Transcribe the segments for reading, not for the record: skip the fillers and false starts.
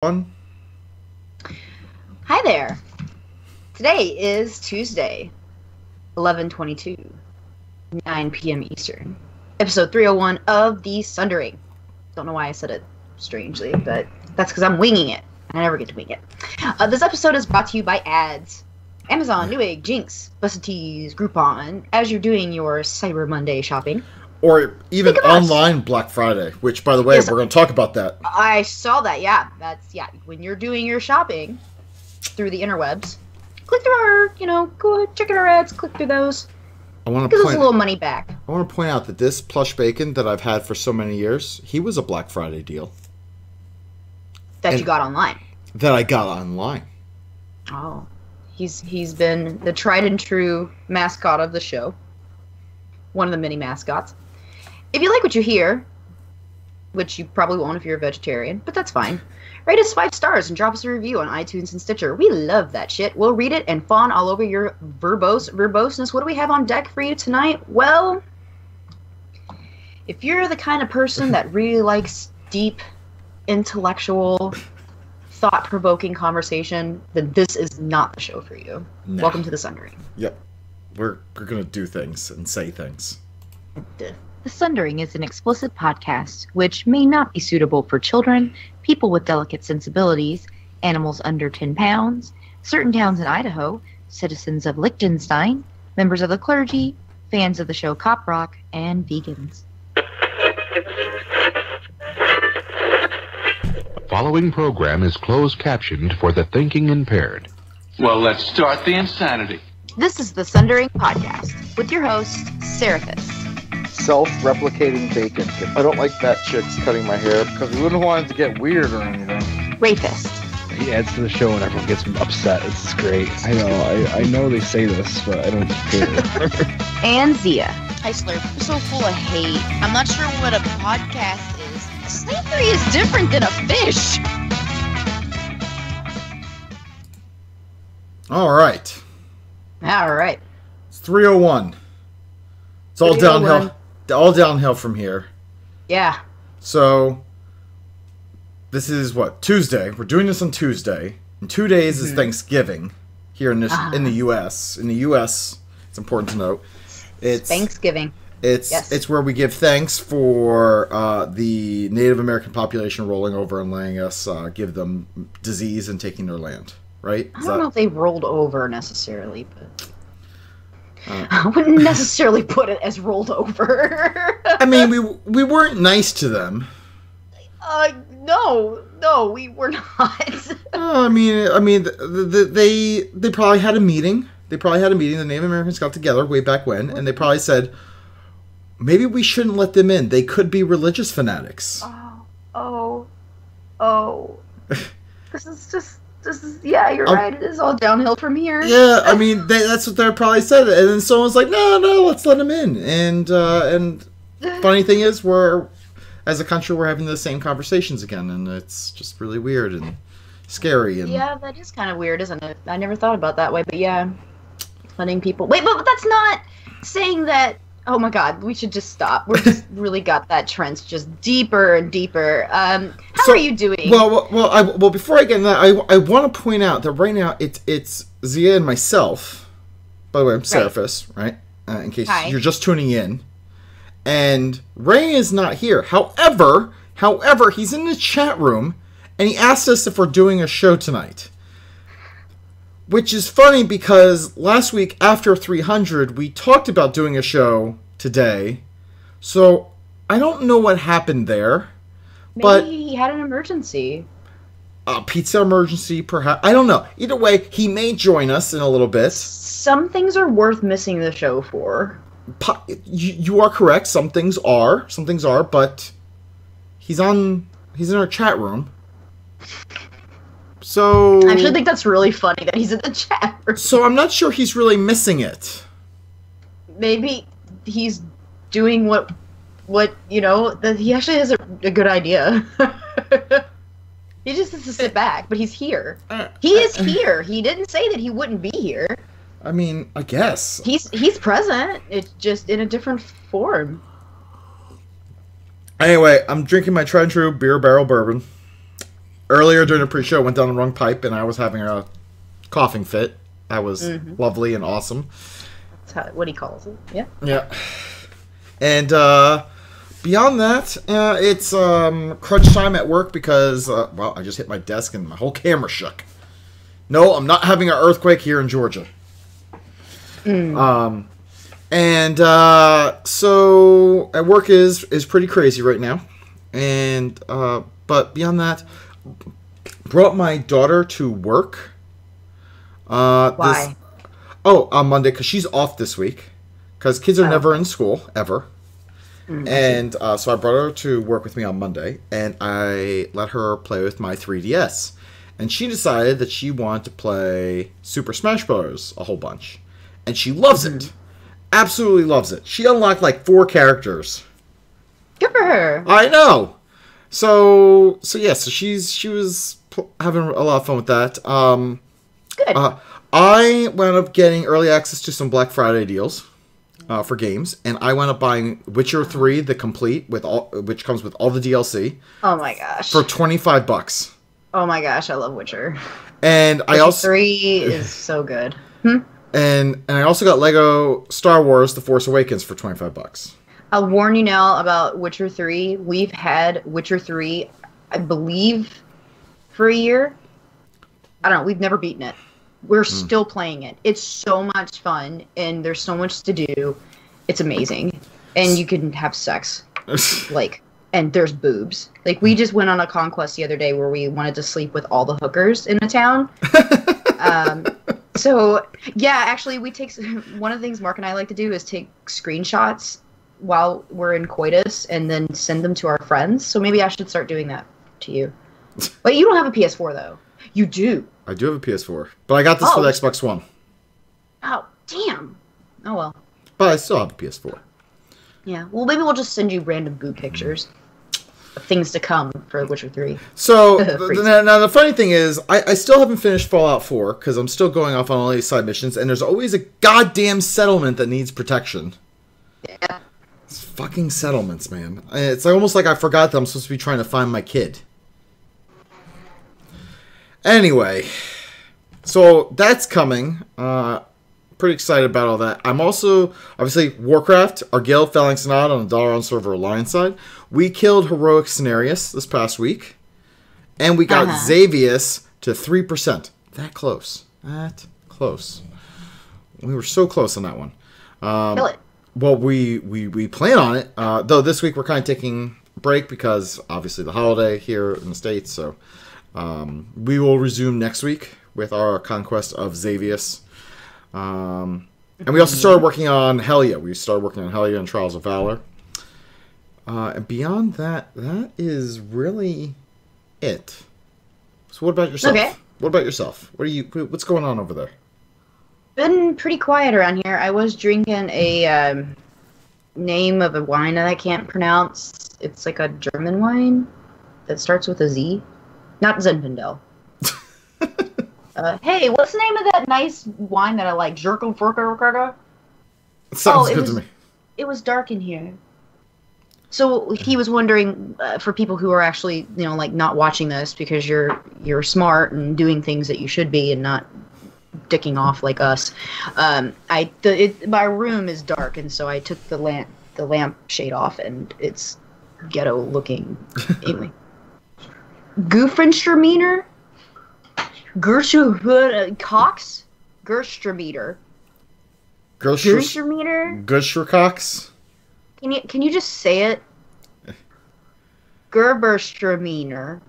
One. Hi there. Today is Tuesday, 11/22, 9 p.m. Eastern. Episode 301 of the Sundering. Don't know why I said it strangely, but that's because I'm winging it. I never get to wing it. This episode is brought to you by ads. Amazon, Newegg, Jinx, Busted Tees, Groupon, as you're doing your Cyber Monday shopping. Or even online Black Friday, which, by the way, Yes, we're going to talk about that. I saw that, yeah. When you're doing your shopping through the interwebs, click through our, go ahead, check out our ads, click through those. I want to Gives us a little money back. I want to point out that this plush bacon that I've had for so many years, he was a Black Friday deal. You got online. That I got online. Oh. He's been the tried and true mascot of the show. One of the many mascots. If you like what you hear, which you probably won't if you're a vegetarian, but that's fine, rate us 5 stars and drop us a review on iTunes and Stitcher. We love that shit. We'll read it and fawn all over your verboseness. What do we have on deck for you tonight? Well, if you're the kind of person that really likes deep, intellectual, thought-provoking conversation, then this is not the show for you. Nah. Welcome to the Sundering. Yep. We're going to do things and say things. The Sundering is an explicit podcast which may not be suitable for children, people with delicate sensibilities, animals under 10 pounds, certain towns in Idaho, citizens of Liechtenstein, members of the clergy, fans of the show Cop Rock, and vegans. The following program is closed captioned for the thinking impaired. Well, let's start the insanity. This is the Sundering Podcast with your host, Seraphis. Self-replicating bacon. I don't like that chick's cutting my hair because we wouldn't want it to get weird or anything. Rapist. He adds to the show and everyone gets upset. This is great. I know they say this, but I don't care. And Xia. Hi, Slurp. I'm so full of hate. I'm not sure what a podcast is. Slavery is different than a fish. All right. It's 301. It's all downhill. All downhill from here. Yeah. So, this is what? Tuesday. We're doing this on Tuesday. In 2 days is Thanksgiving here in in the U.S. In the U.S., it's important to note. It's Thanksgiving. It's where we give thanks for the Native American population rolling over and letting us give them disease and taking their land. Right? I don't know if they rolled over necessarily, but I wouldn't necessarily put it as rolled over. I mean, we weren't nice to them. No, we were not. I mean, they probably had a meeting. The Native Americans got together way back when, and they probably said, maybe we shouldn't let them in. They could be religious fanatics. Oh. This is yeah, you're right. It is all downhill from here. Yeah, I mean, that's what they probably said. And then someone's like, no, let's let them in. And funny thing is, as a country, we're having the same conversations again. And it's just really weird and scary. And yeah, that is kind of weird, isn't it? I never thought about that way. But yeah, letting people... Wait, but that's not saying that... Oh my God, we should just stop. We're just really got that trench just deeper and deeper. How are you doing? Well, before I get into that, I want to point out that right now it's Xia and myself. By the way, I'm Seraphis, right? In case you're just tuning in. And Ray is not here. However, he's in the chat room, and he asked us if we're doing a show tonight. Which is funny because last week after 300, we talked about doing a show today. So I don't know what happened there. Maybe he had an emergency. A pizza emergency, perhaps. I don't know. Either way, he may join us in a little bit. Some things are worth missing the show for. You are correct. Some things are, but he's in our chat room. So I actually think that's really funny that he's in the chat room. So I'm not sure he's really missing it. Maybe he's doing what that he actually has a good idea. He just has to sit back, but he's here. He is here. He didn't say that he wouldn't be here. I mean, I guess. He's present. It's just in a different form. Anyway, I'm drinking my tried and true beer barrel bourbon. earlier during the pre-show, went down the wrong pipe, and I was having a coughing fit. That was lovely and awesome. That's what he calls it. Yeah. Yeah. And beyond that, it's crunch time at work because, I just hit my desk and my whole camera shook. No, I'm not having an earthquake here in Georgia. So at work is pretty crazy right now. And but beyond that, brought my daughter to work. Why? On Monday, because she's off this week. Because kids are never in school, ever. And so I brought her to work with me on Monday, and I let her play with my 3DS. And she decided that she wanted to play Super Smash Bros. A whole bunch. And she loves it. Absolutely loves it. She unlocked like 4 characters. Good for her. I know. So she was having a lot of fun with that. Good. I wound up getting early access to some Black Friday deals for games, and I wound up buying Witcher 3, the complete, which comes with all the DLC. Oh my gosh. For $25. Oh my gosh, I love Witcher. And Witcher I also 3 is so good. And I also got Lego Star Wars: The Force Awakens for $25. I'll warn you now about Witcher 3. We've had Witcher 3, I believe, for a year. I don't know. We've never beaten it. We're still playing it. It's so much fun, and there's so much to do. It's amazing. And you can have sex. And there's boobs. We just went on a conquest the other day where we wanted to sleep with all the hookers in the town. So, yeah, actually, one of the things Mark and I like to do is take screenshots while we're in coitus and then send them to our friends. So maybe I should start doing that to you. But you don't have a PS4, though. You do. I do have a PS4. But I got this for the Xbox One. Oh, damn. Oh, well. But I still have a PS4. Yeah. Well, maybe we'll just send you random boob pictures of things to come for Witcher 3. So, now the funny thing is, I still haven't finished Fallout 4, because I'm still going off on all these side missions, and there's always a goddamn settlement that needs protection. Yeah. It's fucking settlements, man. It's almost like I forgot that I'm supposed to be trying to find my kid. Anyway, so that's coming. Pretty excited about all that. I'm also, obviously, Warcraft, our guild, Phalanx and Odd on the Dalaran server Alliance side. We killed Heroic Cenarius this past week. And we got Xavius to 3%. That close. That close. We were so close on that one. Kill it. Well, we plan on it. Though this week we're kind of taking a break because, obviously, the holiday here in the States. So we will resume next week with our conquest of Xavius. And we also started working on Helia. We started working on Helia and Trials of Valor. And beyond that, that is really it. So what about yourself? Okay. What about yourself? What's going on over there? Been pretty quiet around here. I was drinking a name of a wine that I can't pronounce. It's like a German wine that starts with a Z. Not Zinfandel. Hey, what's the name of that nice wine that I like? Zirkelfurker? Sounds good to me. It was dark in here. So he was wondering, for people who are actually, not watching this because you're smart and doing things that you should be and not dicking off like us. My room is dark, and so I took the lamp shade off, and it's ghetto looking. Anyway, Goofenstraminer. Cox? Gerstrameter. Gerstrameter? Gerstracox? Can you just say it? Gerberstraminer.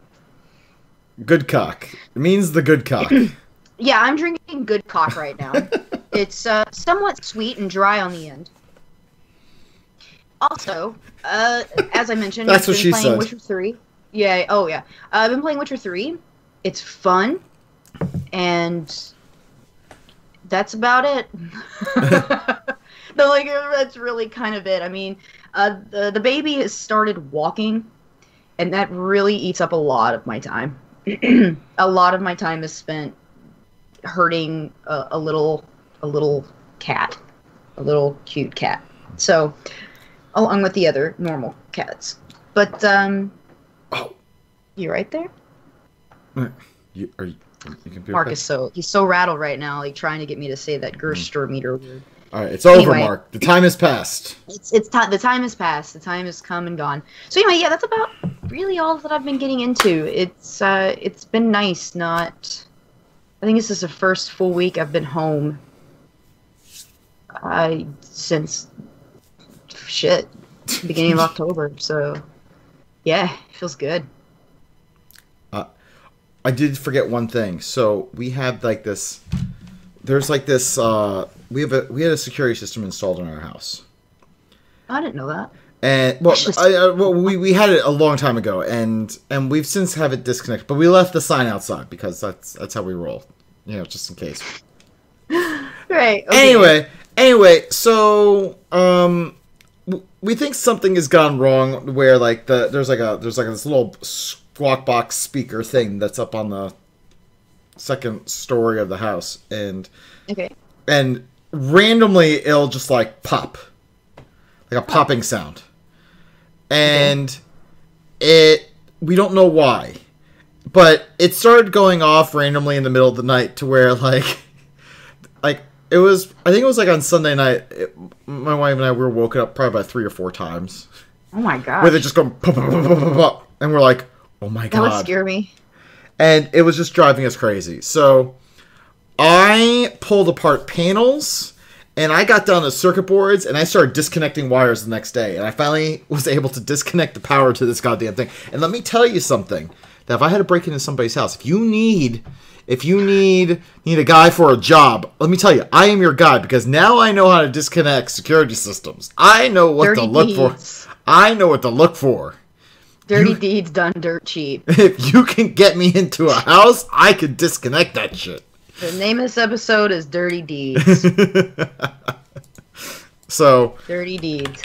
Good cock. It means the good cock. Yeah, I'm drinking good cock right now. It's somewhat sweet and dry on the end. Also, as I mentioned, That's what she said. Witcher 3. Yeah, oh yeah. I've been playing Witcher 3. It's fun. And that's about it. That's really kind of it. I mean, the baby has started walking, and that really eats up a lot of my time. A lot of my time is spent herding a little cat, a little cute cat. So, along with the other normal cats. But, oh, you right there? You can be Mark is he's so rattled right now, like trying to get me to say that Gerstrom word. All right, it's over, Mark. The time has passed. The time has passed. The time has come and gone. So anyway, yeah, that's about really all that I've been getting into. It's been nice. I think this is the first full week I've been home. Since beginning of October. So yeah, it feels good. I did forget one thing. So we had like this. There's like this. We had a security system installed in our house. I didn't know that. And we had it a long time ago, and we've since have it disconnected. But we left the sign outside because that's how we roll. Just in case. Right. Okay. Anyway, so we think something has gone wrong. Where like there's like this little squawk box speaker thing that's up on the second story of the house, and randomly it'll just like pop, like a popping sound, and we don't know why, but it started going off randomly in the middle of the night to where like it was, I think it was like on Sunday night, my wife and I were woken up probably about 3 or 4 times. Oh my god! Where they just go pop, pop, pop, pop, pop, pop, and we're like, oh my god. That would scare me. And it was just driving us crazy. So I pulled apart panels, and I got down to circuit boards, and I started disconnecting wires the next day. And I finally was able to disconnect the power to this goddamn thing. And let me tell you something, that if I had to break into somebody's house, if you need a guy for a job, let me tell you, I am your guy, because now I know how to disconnect security systems. I know what to look for. I know what to look for. Dirty deeds done dirt cheap. If you can get me into a house, I could disconnect that shit. The name of this episode is Dirty Deeds. So Dirty Deeds.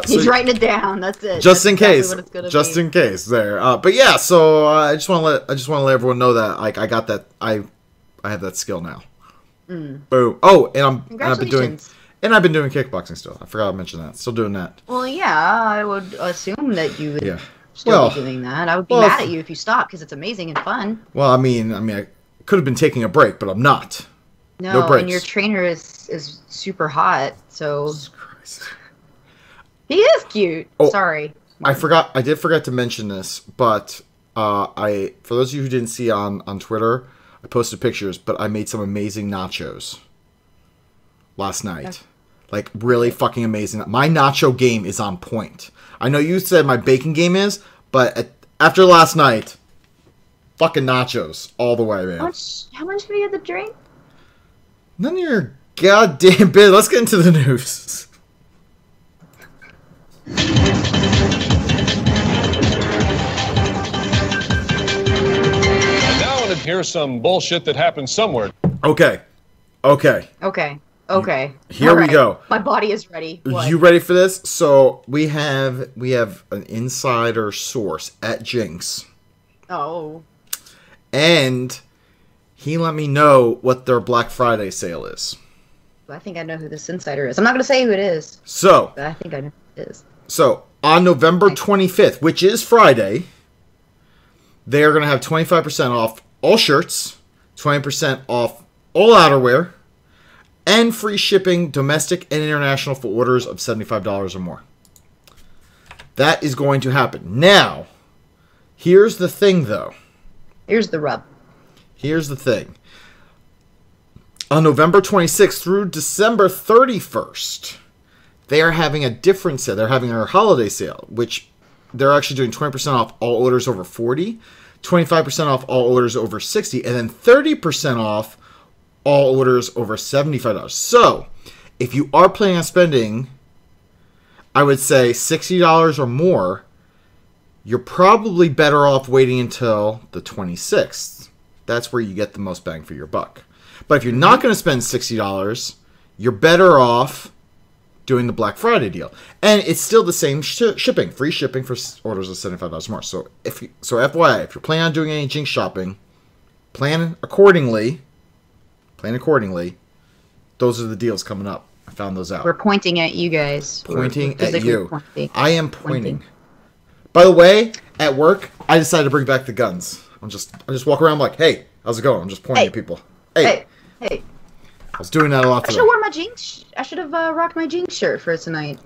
He's writing it down. That's it. Just in case. Just in case. There. But yeah. So I just want to let everyone know that like I got that. I have that skill now. Boom. Oh, and I've been doing kickboxing still. I forgot to mention that. Still doing that. Well, yeah. I would assume that you would still be doing that. I would be mad at you if you stopped, because it's amazing and fun. Well, I mean, I could have been taking a break, but I'm not. No breaks. And your trainer is super hot. So. Jesus Christ. He is cute. Oh, sorry. I did forget to mention this, but for those of you who didn't see on Twitter, I posted pictures, but I made some amazing nachos last night. Okay. Like, really fucking amazing. My nacho game is on point. I know you said my bacon game is, but after last night, fucking nachos all the way, man. How much have you had to drink? None of your goddamn bit. Let's get into the news. And now here's some bullshit that happened somewhere. Okay. Here we go. My body is ready. What? You ready for this? So we have an insider source at Jinx. Oh. And he let me know what their Black Friday sale is. I think I know who this insider is. I'm not going to say who it is. So. But I think I know who it is. So, on November 25th, which is Friday, they are going to have 25% off all shirts, 20% off all outerwear, and free shipping domestic and international for orders of $75 or more. That is going to happen. Now, here's the thing, though. Here's the rub. Here's the thing. On November 26th through December 31st... they are having a different sale. They're having their holiday sale, which they're actually doing 20% off all orders over 40, 25% off all orders over 60, and then 30% off all orders over $75. So, if you are planning on spending, I would say $60 or more, you're probably better off waiting until the 26th. That's where you get the most bang for your buck. But if you're not going to spend $60, you're better off doing the Black Friday deal. And it's still the same shipping. Free shipping for orders of $75 more. So FYI, if you're planning on doing any Jinx shopping, plan accordingly. Those are the deals coming up. I found those out. We're pointing at you guys. Pointing at you. I am pointing. By the way, at work, I decided to bring back the guns. I just walk around like, hey, how's it going? I'm just pointing at people. Hey. Hey. I was doing that a lot today. I should have worn my jeans. I should have rocked my jeans shirt for tonight.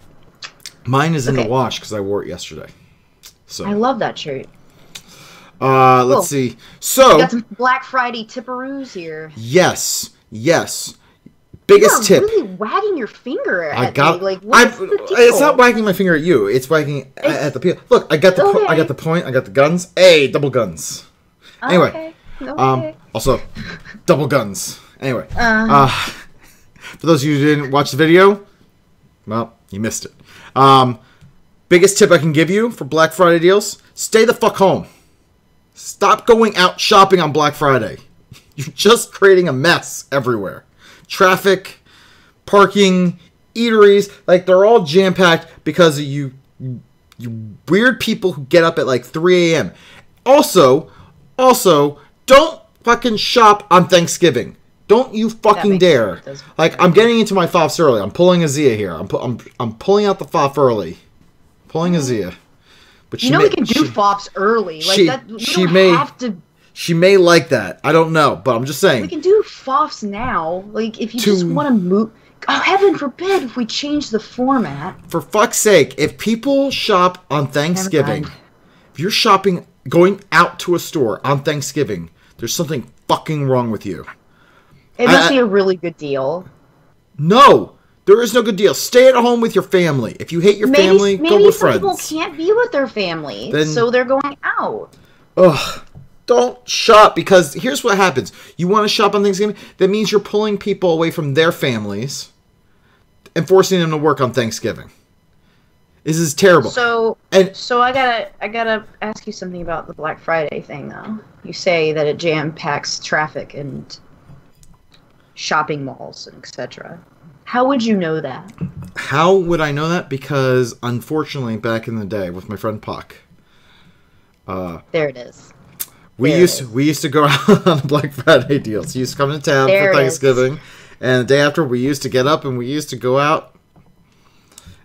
Mine is in the wash because I wore it yesterday. So I love that shirt. Let's see. So we got some Black Friday tipperoos here. Yes. Biggest tip. You're really wagging your finger at me. Like, it's not wagging my finger at you. It's wagging at the people. Look, I got the I got the point. I got the guns. Hey, double guns. Anyway, also double guns. Anyway, for those of you who didn't watch the video, well, you missed it. Biggest tip I can give you for Black Friday deals: stay the fuck home. Stop going out shopping on Black Friday. You're just creating a mess everywhere. Traffic, parking, eateries, like they're all jam-packed because of you weird people who get up at like 3 a.m. Also, don't fucking shop on Thanksgiving. Don't you fucking dare. Like, I'm getting into my Foffs early. I'm pulling a Xia here. I'm pulling out the Foff early. Pulling a Xia. But we can do Foffs early. Like she may like that. I don't know, but I'm just saying. We can do Foffs now. Like, if you just want to move... Oh, heaven forbid if we change the format. For fuck's sake, if people shop on Thanksgiving, if you're going out to a store on Thanksgiving, there's something fucking wrong with you. It must be a really good deal. No! There is no good deal. Stay at home with your family. If you hate your family, go with friends. Maybe people can't be with their family, so they're going out. Ugh. Don't shop, because here's what happens. You want to shop on Thanksgiving? That means you're pulling people away from their families and forcing them to work on Thanksgiving. This is terrible. So I gotta ask you something about the Black Friday thing, though. You say that it jam-packs traffic and shopping malls and etc. How would you know that? How would I know that? Because, unfortunately, back in the day with my friend Puck... there it is. We used to go out on Black Friday deals. He used to come into town for Thanksgiving, and the day after we used to get up and we used to go out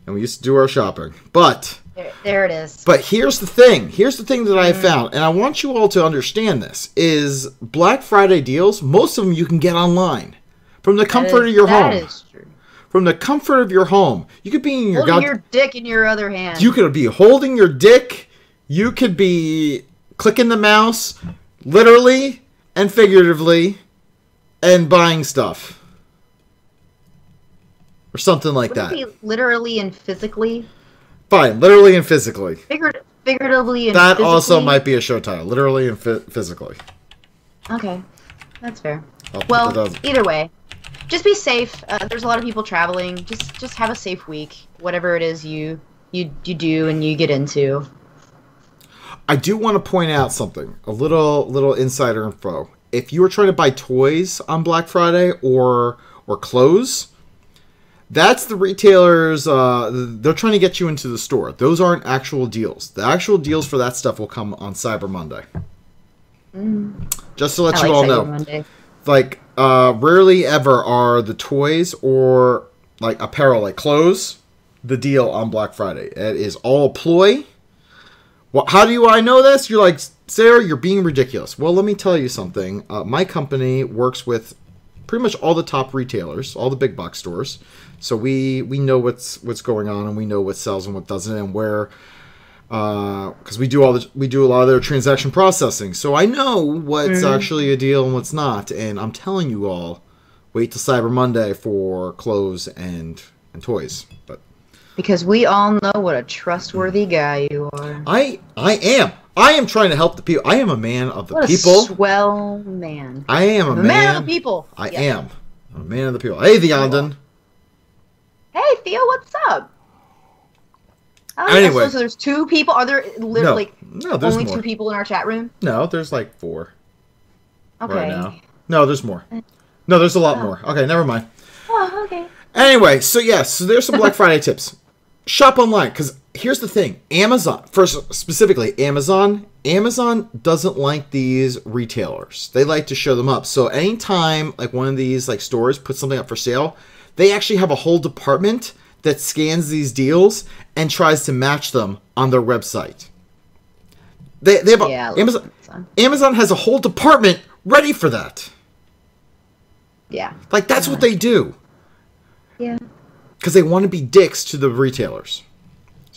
and we used to do our shopping. But there it is. But here's the thing. Here's the thing that I found, and I want you all to understand this: is Black Friday deals. Most of them you can get online from the comfort of your home. That is true. From the comfort of your home, you could be in your holding your dick in your other hand. You could be holding your dick. You could be clicking the mouse, literally and figuratively, and buying stuff. Or something like that. Be literally and physically? Fine, literally and physically. Figuratively and that physically? Also might be a show title. Literally and physically. Okay, that's fair. Well, either way, just be safe. There's a lot of people traveling. Just have a safe week. Whatever it is you do and you get into. I do want to point out something, a little insider info. If you are trying to buy toys on Black Friday or clothes, that's the retailers. They're trying to get you into the store. Those aren't actual deals. The actual deals for that stuff will come on Cyber Monday. Just to let you all know. Monday. Like, rarely ever are the toys or like apparel, like clothes, the deal on Black Friday. It is all a ploy. Well, how do I know this? You're like, Sarah, you're being ridiculous. Well, let me tell you something. My company works with pretty much all the top retailers, all the big box stores. So we know what's going on, and we know what sells and what doesn't, and where, because we do a lot of their transaction processing. So I know what's actually a deal and what's not. And I'm telling you all, wait till Cyber Monday for clothes and toys. But because we all know what a trustworthy guy you are. I am trying to help the people. I am a man of the people. What a swell man. I am a man of the people. I am a man of the people. Hey, Theondon. Hey, Theo, what's up? Anyway. So there's 2 people? Are there literally no, there's only more. 2 people in our chat room? No, there's like 4. Okay. Right now. No, there's more. No, there's a lot more. Okay, never mind. Oh, okay. Anyway, so there's some Black Friday tips. Shop online, because here's the thing. Amazon, specifically Amazon doesn't like these retailers. They like to show them up. So anytime like one of these like stores puts something up for sale, they actually have a whole department that scans these deals and tries to match them on their website. They have Amazon has a whole department ready for that. Yeah. Like, that's what they do. Yeah. Because they want to be dicks to the retailers.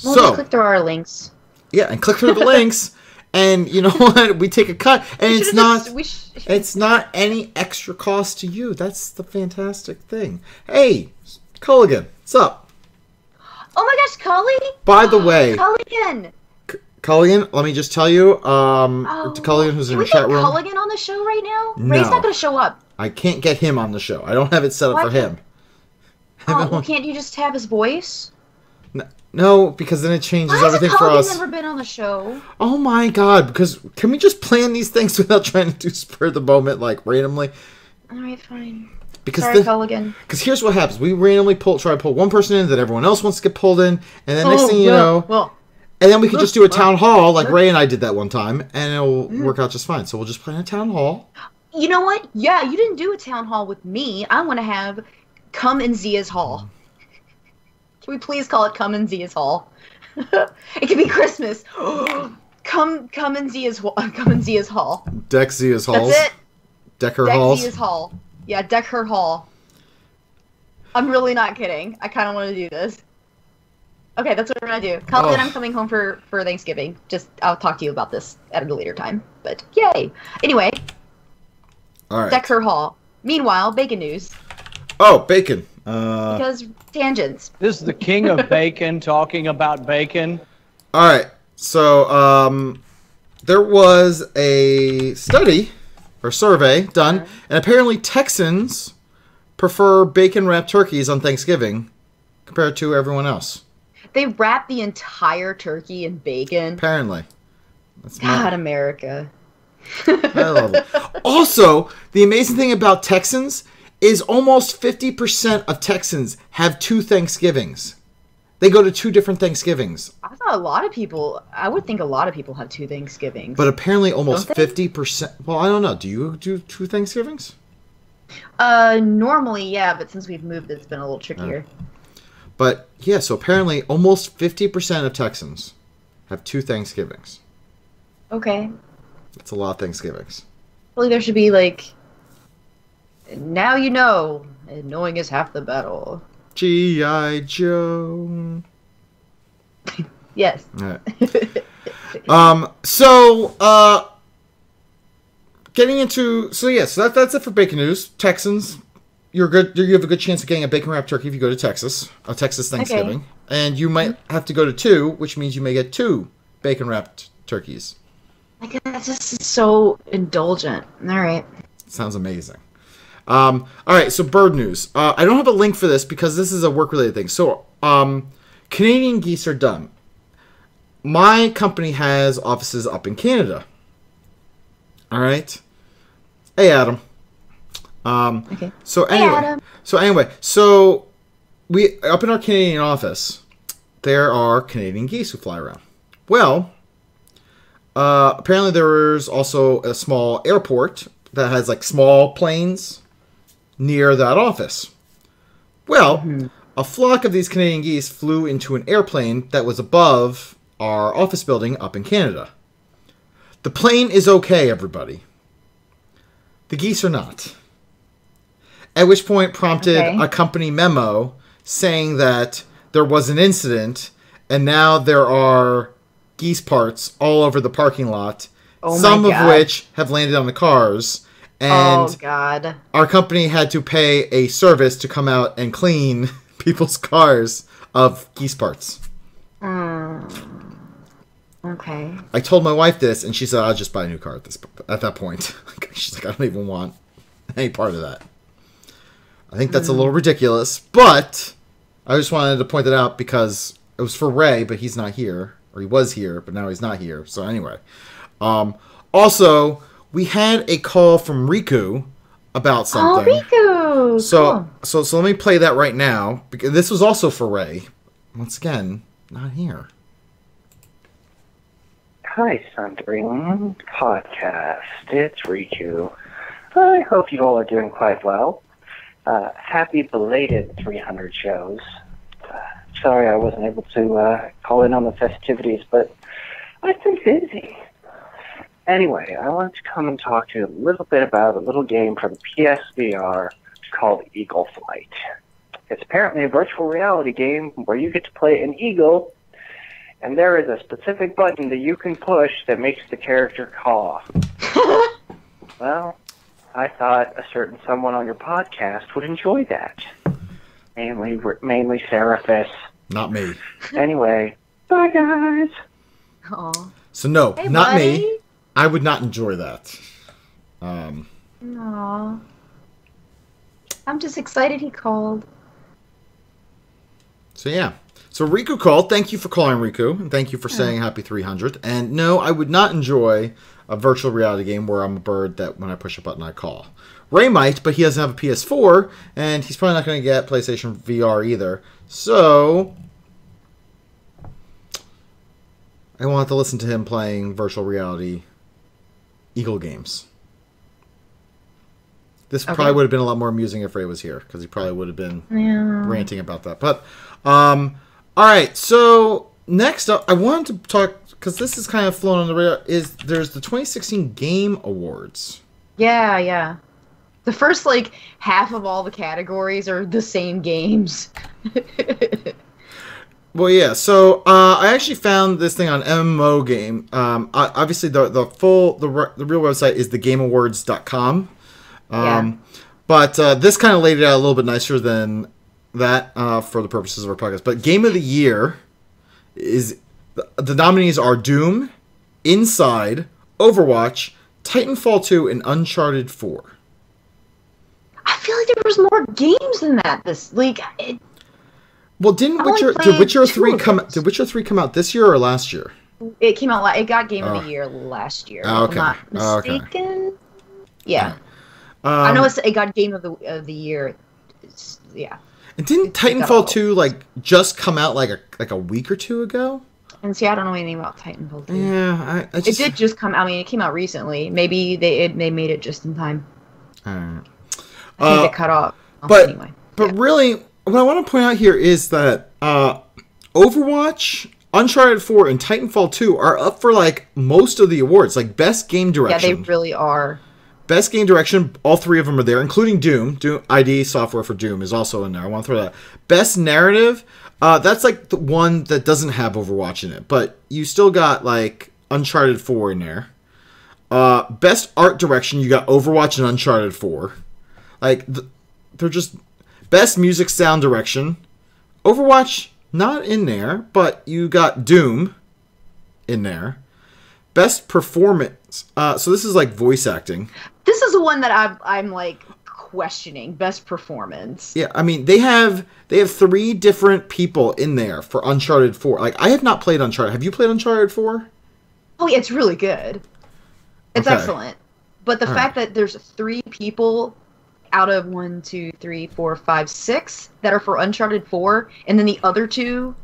Well, just click through our links. Yeah, and click through the links, and you know what? We take a cut, and it's not any extra cost to you. That's the fantastic thing. Hey, Culligan, what's up? Oh my gosh, Cully! By the way, Culligan! Culligan, let me just tell you, to Culligan, who's in the chat room. Culligan on the show right now? No. Ray's not going to show up. I can't get him on the show. I don't have it set up for him. Oh, well, can't you just have his voice? No, because then it changes everything for us. Has never been on the show? Oh my god! Because can we just plan these things without trying to do spur of the moment, like randomly? All right, fine. Because sorry, Culligan. Because here's what happens: we randomly try to pull one person in that everyone else wants to get pulled in, and then next thing you know, and then we could just do a town hall like Ray and I did that one time, and it'll work out just fine. So we'll just plan a town hall. You know what? Yeah, you didn't do a town hall with me. I want to have Come and Xia's Hall. Can we please call it Come and Xia's Hall? It could be Christmas. Come and Xia's Hall. Deck Xia's halls. That's it. Deck her halls. Deck Xia's hall. Yeah, deck her hall. I'm really not kidding. I kind of want to do this. Okay, that's what we're gonna do. Culligan, I'm coming home for Thanksgiving. I'll talk to you about this at a later time. But yay. Anyway. All right. Deck her hall. Meanwhile, bacon news. Oh, bacon. Because tangents. This is the king of bacon talking about bacon. All right. So, there was a study or survey done, and apparently Texans prefer bacon-wrapped turkeys on Thanksgiving compared to everyone else. They wrap the entire turkey in bacon. Apparently. God, America. I love it. Also, the amazing thing about Texans is almost 50% of Texans have 2 Thanksgivings. They go to 2 different Thanksgivings. I would think a lot of people have 2 Thanksgivings. But apparently almost 50%. Well, I don't know. Do you do 2 Thanksgivings? Normally, yeah, but since we've moved, it's been a little trickier. But, yeah, so apparently almost 50% of Texans have 2 Thanksgivings. Okay. That's a lot of Thanksgivings. Well, there should be, like, now you know, and knowing is half the battle. G.I. Joe. Yes. All right. Getting into... So, yeah, so that's it for bacon news. Texans, you have a good chance of getting a bacon-wrapped turkey if you go to Texas. A Texas Thanksgiving. Okay. And you might have to go to 2, which means you may get 2 bacon-wrapped turkeys. Like, that's just so indulgent. All right. Sounds amazing. All right, so bird news. I don't have a link for this because this is a work-related thing. So, Canadian geese are done. My company has offices up in Canada. All right. Hey, Adam. Okay. So anyway, we up in our Canadian office, there are Canadian geese who fly around. Well, apparently there's also a small airport that has like small planes near that office. Well, a flock of these Canadian geese flew into an airplane that was above our office building up in Canada. The plane is okay, everybody. The geese are not. At which point prompted a company memo saying that there was an incident and now there are geese parts all over the parking lot, some of which have landed on the cars. And our company had to pay a service to come out and clean people's cars of geese parts. Okay. I told my wife this, and she said, I'll just buy a new car at that point. She's like, I don't even want any part of that. I think that's a little ridiculous, but I just wanted to point that out because it was for Ray, but he's not here. Or he was here, but now he's not here. So anyway. Also, we had a call from Riku about something. Oh, Riku! So let me play that right now. Because this was also for Ray. Once again, not here. Hi, Sundering Podcast. It's Riku. I hope you all are doing quite well. Happy belated 300 shows. Sorry I wasn't able to call in on the festivities, but I've been busy. Anyway, I wanted to come and talk to you a little bit about a little game from PSVR called Eagle Flight. It's apparently a virtual reality game where you get to play an eagle, and there is a specific button that you can push that makes the character caw. Well, I thought a certain someone on your podcast would enjoy that. Mainly Seraphis. Not me. Anyway, bye guys. Aw. So no, Hey, not buddy. me. I would not enjoy that. Aw. I'm just excited he called. So yeah. So Riku called. Thank you for calling, Riku, and thank you for saying happy 300th. And no, I would not enjoy a virtual reality game where I'm a bird that when I push a button I call. Ray might, but he doesn't have a PS4, and he's probably not going to get PlayStation VR either. So I won't have to listen to him playing virtual reality Eagle games. This probably would have been a lot more amusing if Ray was here, because he probably would have been ranting about that. But, all right, so next up, I wanted to talk, because this is kind of flown on the radar, there's the 2016 Game Awards. Yeah. The first, half of all the categories are the same games. Well, yeah, so I actually found this thing on MMO Game. Obviously, the real website is thegameawards.com. But this kind of laid it out a little bit nicer than that for the purposes of our podcast. But Game of the Year is the nominees are Doom, Inside, Overwatch, Titanfall 2, and Uncharted 4. I feel like there was more games than that. Well, did Witcher 3 come out this year or last year? It came out. It got Game of the Year last year. Okay. If I'm not mistaken. Yeah. Right. I know it got Game of the Year. Yeah. And didn't Titanfall 2 just come out like a week or two ago? And see, I don't know anything about Titanfall 2. Yeah, I just... It did just come. I mean, it came out recently. Maybe they made it just in time. All right. I think it cut off. But anyway. Really, what I want to point out here is that Overwatch, Uncharted 4, and Titanfall 2 are up for most of the awards, Best Game Direction. Yeah, they really are. Best Game Direction, all three of them are there, including Doom. Doom ID software for Doom is also in there. I want to throw that. Best Narrative, that's the one that doesn't have Overwatch in it, but you still got Uncharted 4 in there. Best Art Direction, you got Overwatch and Uncharted 4. They're just Best Music Sound Direction, Overwatch not in there, but you got Doom in there. Best Performance, so this is voice acting. This is the one that I'm questioning. Best Performance. Yeah, I mean they have 3 different people in there for Uncharted 4. I have not played Uncharted. Have you played Uncharted 4? Oh yeah, it's really good. It's excellent. But the fact that there's 3 people out of 1, 2, 3, 4, 5, 6 that are for Uncharted 4, and then the other 2,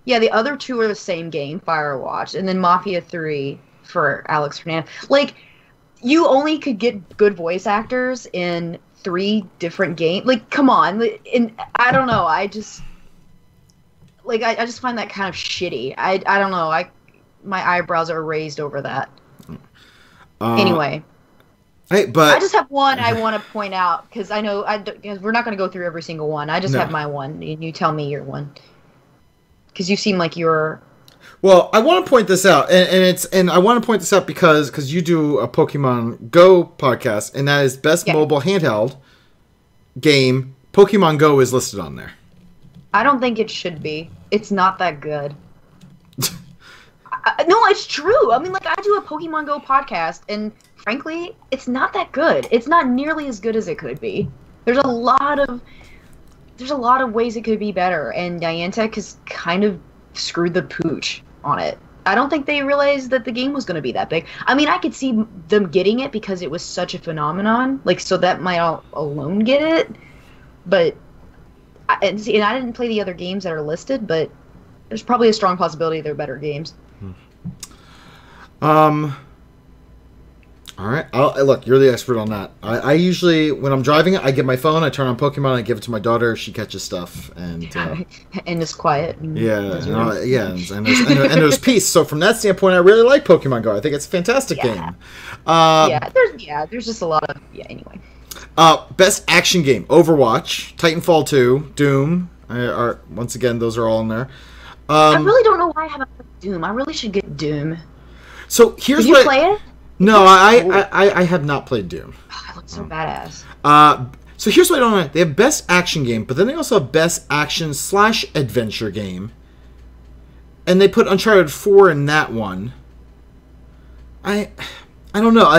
the other 2 are the same game, Firewatch, and then Mafia 3 for Alex Hernandez. You only could get good voice actors in 3 different games. Come on. I don't know. I just I just find that kind of shitty. I don't know. My eyebrows are raised over that. Anyway. Hey, but I just have one I want to point out because I know cause we're not going to go through every single one. I just have my one. You tell me your one because you seem like you're. Well, I want to point this out, and I want to point this out because you do a Pokemon Go podcast, and that is best mobile handheld game. Pokemon Go is listed on there. I don't think it should be. It's not that good. No, it's true. I mean, I do a Pokemon Go podcast, and frankly, it's not that good. It's not nearly as good as it could be. There's a lot of ways it could be better, and Niantic has kind of screwed the pooch on it. I don't think they realized that the game was going to be that big. I mean, I could see them getting it because it was such a phenomenon, so that might alone get it. But I didn't play the other games that are listed, but there's probably a strong possibility they're better games. All right. Look, you're the expert on that. I usually, when I'm driving it, I get my phone, I turn on Pokemon, I give it to my daughter. She catches stuff, and it's quiet. And there's peace. So from that standpoint, I really like Pokemon Go. I think it's a fantastic game. There's just a lot of anyway. Best action game: Overwatch, Titanfall 2, Doom. Once again, those are all in there. I really don't know why I haven't played Doom. I really should get Doom. So here's Did you play it? No, I have not played Doom. Oh, it looks so badass. So here's what I don't know. They have best action game, but then they also have best action/adventure game. And they put Uncharted 4 in that one. I don't know.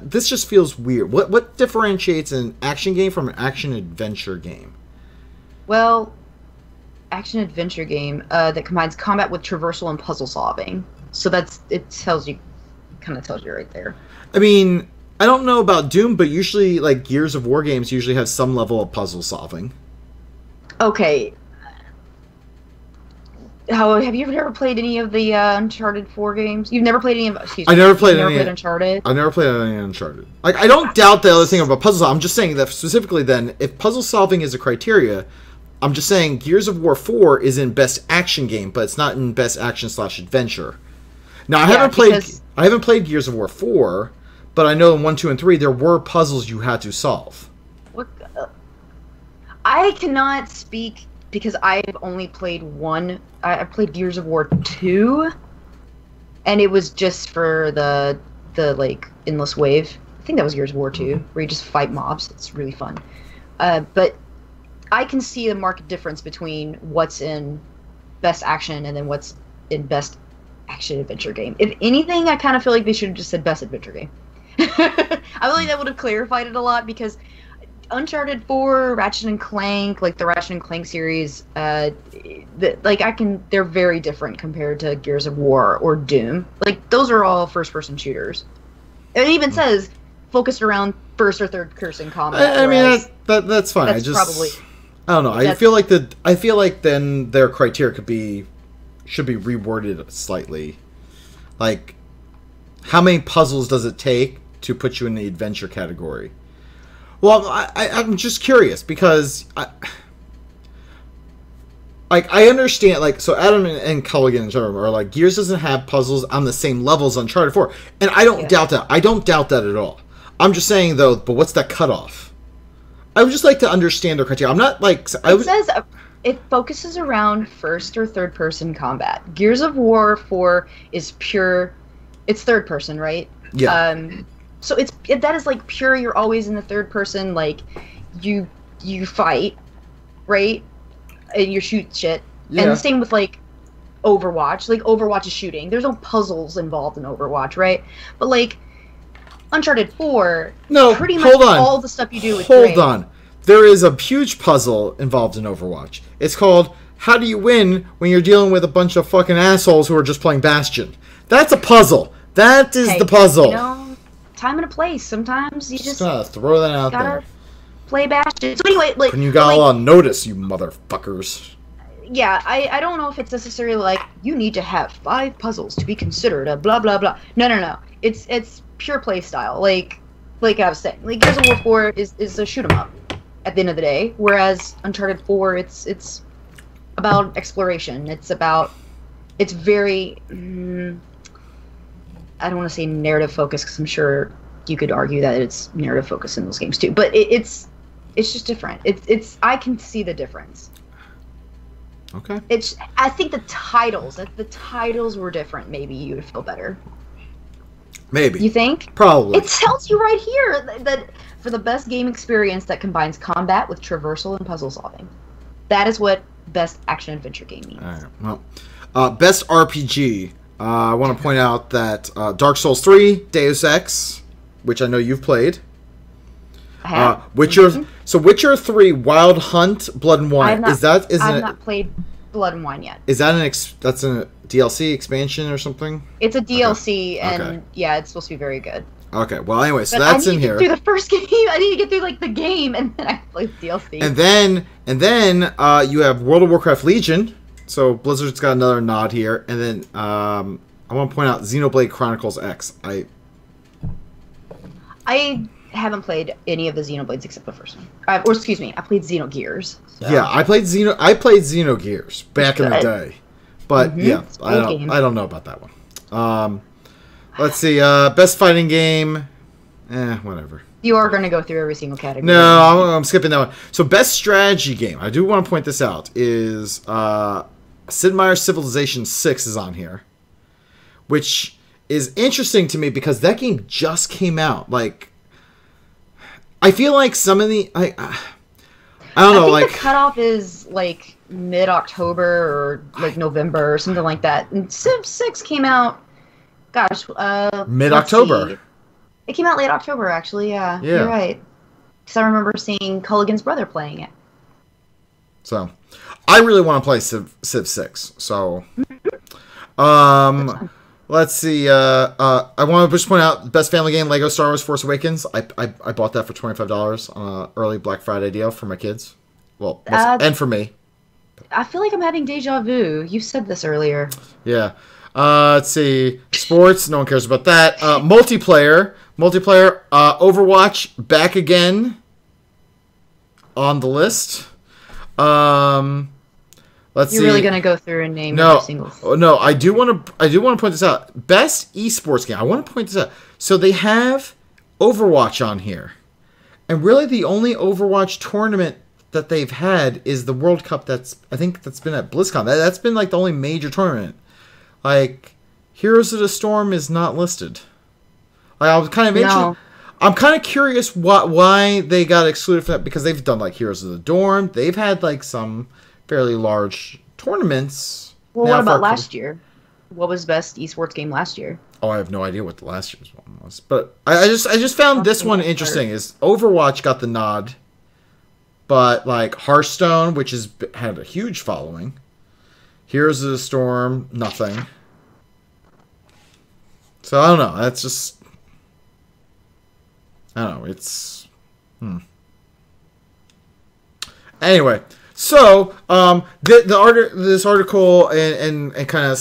This just feels weird. What differentiates an action game from an action-adventure game? Well, action-adventure game that combines combat with traversal and puzzle solving. So it tells you right there. I mean, I don't know about Doom, but usually, like, Gears of War games usually have some level of puzzle solving. Okay. Have you ever played any of the Uncharted 4 games? You've never played any of... Excuse me. I never played any... Uncharted? I never played any Uncharted. Like, I don't doubt the other thing about puzzle solving. I'm just saying that specifically then, if puzzle solving is a criteria, I'm just saying Gears of War 4 is in best action game, but it's not in best action/adventure. Now, I haven't played Gears of War 4, but I know in 1, 2, and 3 there were puzzles you had to solve. I cannot speak because I've only played one. I played Gears of War 2, and it was just for the like endless wave. I think that was Gears of War 2, where you just fight mobs. It's really fun. But I can see the marked difference between what's in best action and then what's in best action adventure game. If anything, I kind of feel like they should have just said best adventure game. I feel like that would have clarified it a lot, because Uncharted 4, Ratchet and Clank, like the Ratchet and Clank series, they're very different compared to Gears of War or Doom. Like, those are all first-person shooters. It even says focused around first or third person combat. I mean, that's fine. I don't know. I feel like then their criteria should be reworded slightly. Like, how many puzzles does it take to put you in the adventure category? Well, I'm just curious, because I understand, like, so Adam and Culligan are like, Gears doesn't have puzzles on the same level as Uncharted 4, and I don't doubt that. I don't doubt that at all. I'm just saying, though, but what's that cutoff? I would just like to understand their criteria. I'm not like... It says it focuses around first or third person combat. Gears of War 4 is pure... It's third person, right? Yeah. So that is like pure, you're always in the third person, like, you fight, right? And you shoot shit. Yeah. And the same with, like, Overwatch. Like, Overwatch is shooting. There's no puzzles involved in Overwatch, right? But, like, Uncharted 4, pretty much all the stuff you do is Hold on. There is a huge puzzle involved in Overwatch. It's called, how do you win when you're dealing with a bunch of fucking assholes who are just playing Bastion? That's a puzzle. That is the puzzle. You know, time and a place. Sometimes you just gotta throw that out there. Play Bastion. So anyway, like, when you got all on notice, you motherfuckers. Yeah, I don't know if it's necessarily like you need to have 5 puzzles to be considered a blah blah blah. No. It's pure play style. Like I was saying, like Gears of War 4 is a shoot 'em up at the end of the day, whereas Uncharted 4 it's about exploration. It's very I don't want to say narrative focused, because I'm sure you could argue that it's narrative focused in those games too. But it's just different. I can see the difference. Okay. I think the titles were different. Maybe you would feel better. Maybe. You think? Probably. It tells you right here that for the best game experience that combines combat with traversal and puzzle solving. That is what best action adventure game means. All right. Well, best RPG. I want to point out that Dark Souls 3, Deus Ex, which I know you've played. I have. Witcher. So Witcher 3, Wild Hunt, Blood and Wine. I have not played Blood and Wine yet. Is that that's a DLC expansion or something? It's a DLC, and yeah, it's supposed to be very good. Okay, well, anyway, so that's in here. I need to get through the first game. I need to get through like the game, and then I play the DLC. And then you have World of Warcraft Legion. So Blizzard's got another nod here, and then I want to point out Xenoblade Chronicles X. I haven't played any of the Xenoblades except the first one. I played Xenogears. So. Yeah, I played Xenogears back in the day. But yeah, I don't know about that one. Let's see. Best fighting game. Whatever. You are going to go through every single category. No, I'm skipping that one. So best strategy game. I do want to point this out. Is Sid Meier's Civilization 6 is on here, which is interesting to me because that game just came out. Like, I feel like some of the I don't know. I think the cutoff is like mid-October or like November or something like that. And Civ 6 came out. Gosh, mid-October. It came out late October, actually. Yeah. You're right. Because I remember seeing Culligan's brother playing it. So, I really want to play Civ 6. So, let's see. I want to just point out best family game: Lego Star Wars Force Awakens. I bought that for $25 on an early Black Friday deal for my kids. Well, and for me. I feel like I'm having deja vu. You said this earlier. Yeah. Let's see. Sports. No one cares about that. Multiplayer. Overwatch back again on the list. Let's see. You're really gonna go through and name every single thing. No, I do want to point this out. Best esports game. I want to point this out. So they have Overwatch on here, and really the only Overwatch tournament that they've had is the World Cup. I think that's been at BlizzCon. That's been like the only major tournament. Like, Heroes of the Storm is not listed. Like, I was kind of interested. No. I'm kind of curious why they got excluded from that, because they've done like Heroes of the Dorm. They've had like some fairly large tournaments. Well, what about last year? What was best esports game last year? Oh, I have no idea what the last year's one was. But I just found this one interesting. Is Overwatch got the nod, but like Hearthstone, which has had a huge following, Heroes of the Storm, nothing. So I don't know. That's just, I don't know. It's Anyway, so this article and kind of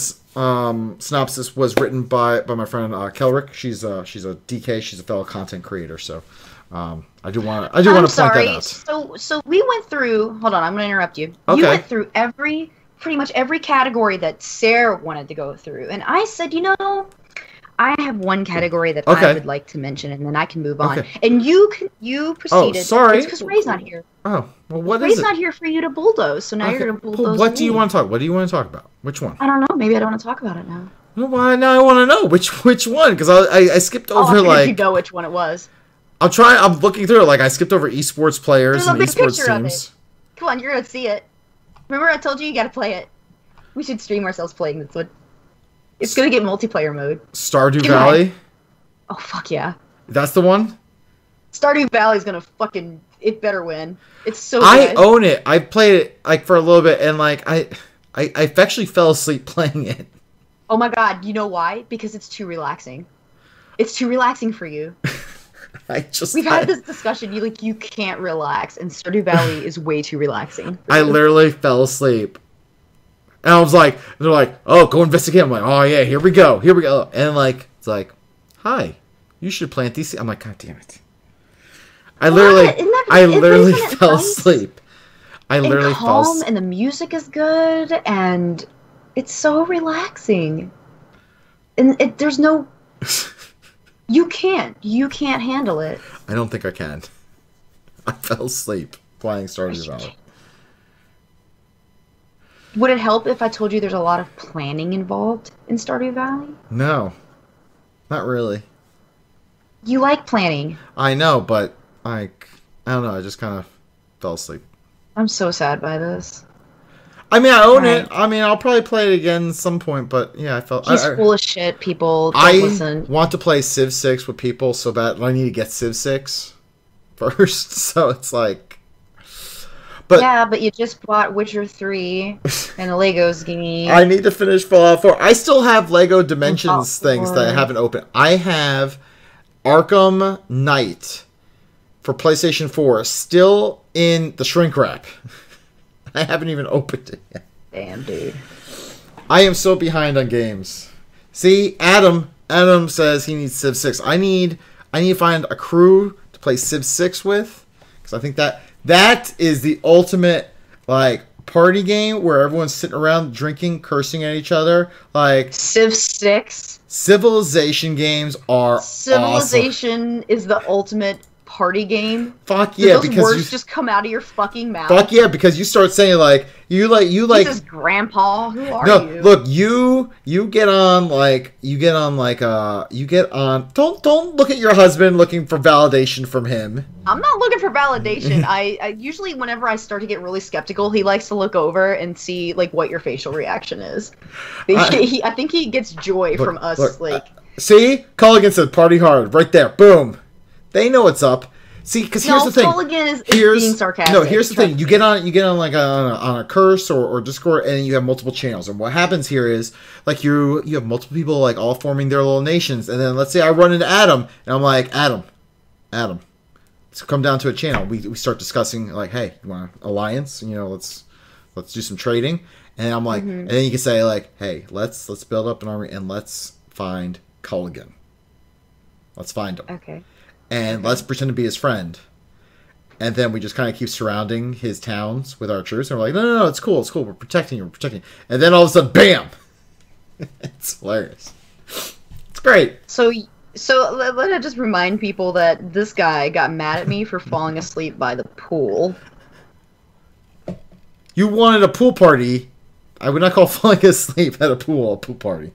synopsis was written by my friend Kelrick. She's a DK. She's a fellow content creator. So I do want to point that out. So we went through. Hold on, I'm going to interrupt you. Okay. You went through pretty much every category that Cer wanted to go through, and I said, I have one category that I would like to mention, and then I can move on. And you proceeded. Oh, sorry. It's because Ray's not here. Oh, well, what Ray's is it? not here for you to bulldoze, so now you're going to bulldoze. What do you want to talk? What do you want to talk about? Which one? I don't know. Maybe I don't want to talk about it now. Well, why now? I want to know which one, because I skipped over you know which one it was. I'm looking through it. Like, I skipped over esports players and esports teams. Come on, you're going to see it. Remember, I told you got to play it. We should stream ourselves playing this one. It's going to get multiplayer mode. Stardew Valley? Oh, fuck yeah. That's the one? Stardew Valley's going to fucking... It better win. It's so good. I own it. I played it, like, for a little bit, and, like, I actually fell asleep playing it. Oh, my God. You know why? Because it's too relaxing. It's too relaxing for you. We've had this discussion. You can't relax, and Stardew Valley is way too relaxing. I literally fell asleep. And I was like, they're like, oh, go investigate. I'm like, oh, yeah, here we go. And, like, it's like, hi, you should plant these. I'm like, God damn it. I literally fell asleep. I literally fell asleep. And the music is good, and it's so relaxing. And there's no... You can't handle it. I don't think I can. I fell asleep playing Stardew Valley. Would it help if I told you there's a lot of planning involved in Stardew Valley? No. Not really. You like planning. I know, but I don't know, I just kind of fell asleep. I'm so sad by this. I mean, I own it. I mean, I'll probably play it again at some point, but yeah, I felt... He's full of shit, people. Don't listen. I want to play Civ 6 with people so bad. I need to get Civ 6 first, so it's like... But you just bought Witcher 3 and the Legos game. I need to finish Fallout 4. I still have Lego Dimensions things that I haven't opened. I have Arkham Knight for PlayStation 4 still in the shrink wrap. I haven't even opened it yet. Damn, dude. I am so behind on games. See, Adam says he needs Civ 6. I need I need to find a crew to play Civ 6 with, because I think that is the ultimate like party game where everyone's sitting around drinking, cursing at each other. Like Civ 6. Civilization games are Civilization awesome. is the ultimate party game. Fuck yeah, because words just come out of your fucking mouth. Fuck yeah, because you start saying like you like this is Grandpa. Who are you? Look, you get on. Don't look at your husband looking for validation from him. I'm not looking for validation. I usually, whenever I start to get really skeptical, he likes to look over and see like what your facial reaction is. I think he gets joy from us. See, Culligan said party hard right there. Boom. They know what's up. See, because here's the thing. Culligan is being sarcastic. No, here's the thing. You get on like on a curse or Discord, and you have multiple channels. And what happens here is like you have multiple people like all forming their little nations. And then let's say I run into Adam, and I'm like, Adam, let's come down to a channel. We start discussing like, hey, you want an alliance? You know, let's do some trading. And I'm like, and then you can say like, hey, let's build up an army and let's find Culligan. Let's find him. Okay. And let's pretend to be his friend. And then we just kind of keep surrounding his towns with our troops. And we're like, no, it's cool. We're protecting you. And then all of a sudden, bam! It's hilarious. It's great. So let me just remind people that this guy got mad at me for falling asleep by the pool. You wanted a pool party. I would not call falling asleep at a pool party.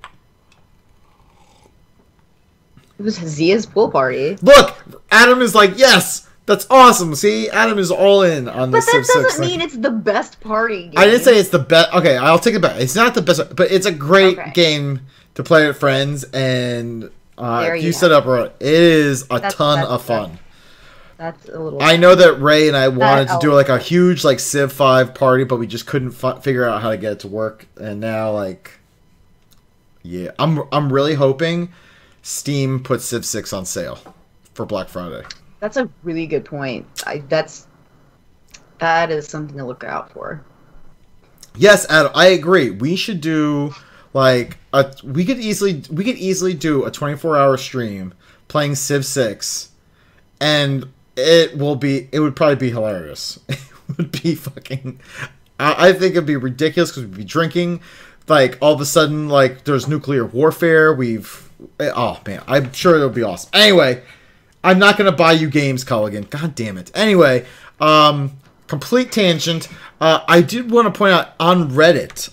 It was Zia's pool party. Look, Adam is like, yes, that's awesome. See, Adam is all in on this. But that doesn't mean it's the best party game. I didn't say it's the best. Okay, I'll take it back. It's not the best, but it's a great game to play with friends. And you set up right. It is a ton of fun. That's a little. I know that Ray and I wanted to do like a huge like Civ 5 party, but we just couldn't figure out how to get it to work. And now, like, yeah, I'm really hoping Steam puts Civ 6 on sale for Black Friday. That's a really good point. That is something to look out for. Yes, Adam, I agree. We should do like we could easily do a 24-hour stream playing Civ 6, and it would probably be hilarious. It would be fucking. I think it'd be ridiculous because we'd be drinking. Like all of a sudden, like there's nuclear warfare. Oh man, I'm sure it'll be awesome. Anyway, I'm not gonna buy you games, Culligan. God damn it. Anyway, complete tangent. I did want to point out on Reddit.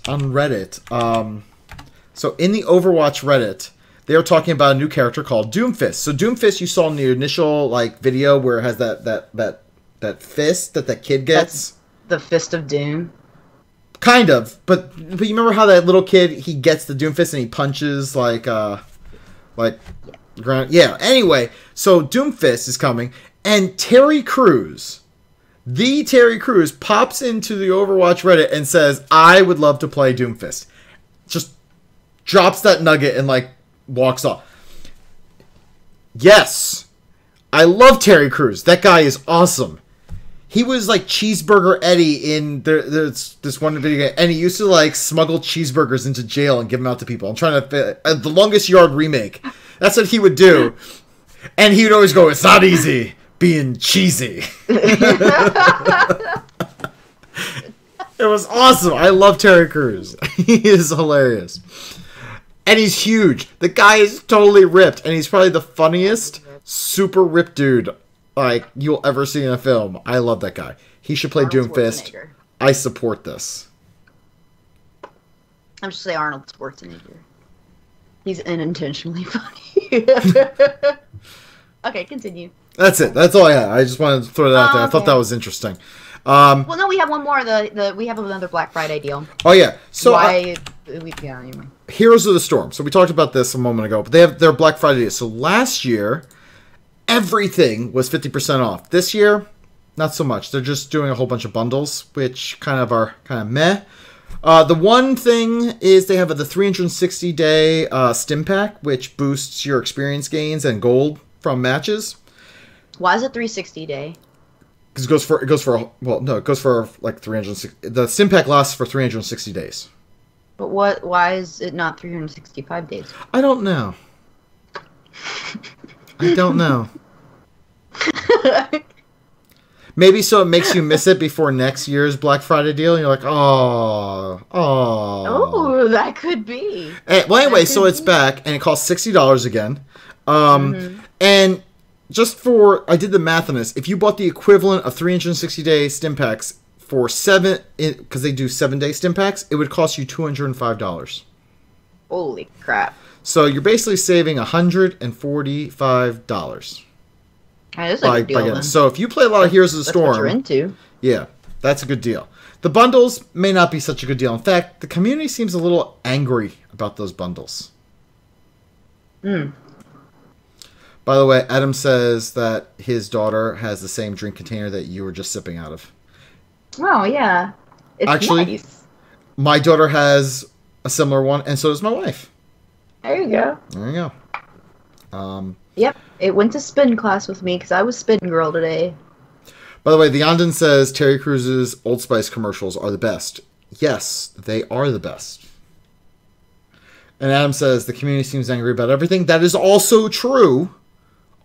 So in the Overwatch Reddit, they were talking about a new character called Doomfist. So Doomfist, you saw in the initial like video where it has that fist that kid gets. That's the Fist of Doom. Kind of, but you remember how that little kid, he gets the Doomfist and he punches ground. Yeah. Anyway, so Doomfist is coming, and Terry Crews pops into the Overwatch Reddit and says, "I would love to play Doomfist." Just drops that nugget and like walks off. Yes, I love Terry Crews. That guy is awesome. He was like Cheeseburger Eddie in this one video game, and he used to like smuggle cheeseburgers into jail and give them out to people. I'm trying to the Longest Yard remake. That's what he would do, and he would always go, "It's not easy being cheesy." It was awesome. I love Terry Crews. He is hilarious, and he's huge. The guy is totally ripped, and he's probably the funniest super ripped dude like you'll ever see in a film. I love that guy. He should play Doomfist. I support this. I'm just say Arnold Schwarzenegger. He's unintentionally funny. Okay, continue. That's it. That's all I had. I just wanted to throw that out there. I thought that was interesting. Well, no, we have one more. We have another Black Friday deal. Oh yeah. So anyway. Heroes of the Storm. So we talked about this a moment ago, but they have their Black Friday deal. So last year, everything was 50% off. This year, not so much. They're just doing a whole bunch of bundles, which are kind of meh. The one thing is they have the 360-day Stim Pack, which boosts your experience gains and gold from matches. Why is it 360-day? Because it goes for like 360. The Stim Pack lasts for 360 days. But why is it not 365 days? I don't know. I don't know. Maybe so it makes you miss it before next year's Black Friday deal, and you're like, Oh, that could be. Well, anyway, so it's back, and it costs $60 again. And just I did the math on this. If you bought the equivalent of 360-day stim packs for because they do 7-day stim packs, it would cost you $205. Holy crap. So you're basically saving $145. That is a good deal. So if you play a lot of Heroes of the Storm, what you're into. Yeah, that's a good deal. The bundles may not be such a good deal. In fact, the community seems a little angry about those bundles. By the way, Adam says that his daughter has the same drink container that you were just sipping out of. Oh, yeah. It's actually nice. My daughter has a similar one, and so does my wife. There you go. There you go. Yep, it went to spin class with me because I was spin girl today. By the way, the Ondon says Terry Crews's Old Spice commercials are the best. Yes, they are the best. And Adam says the community seems angry about everything. That is also true.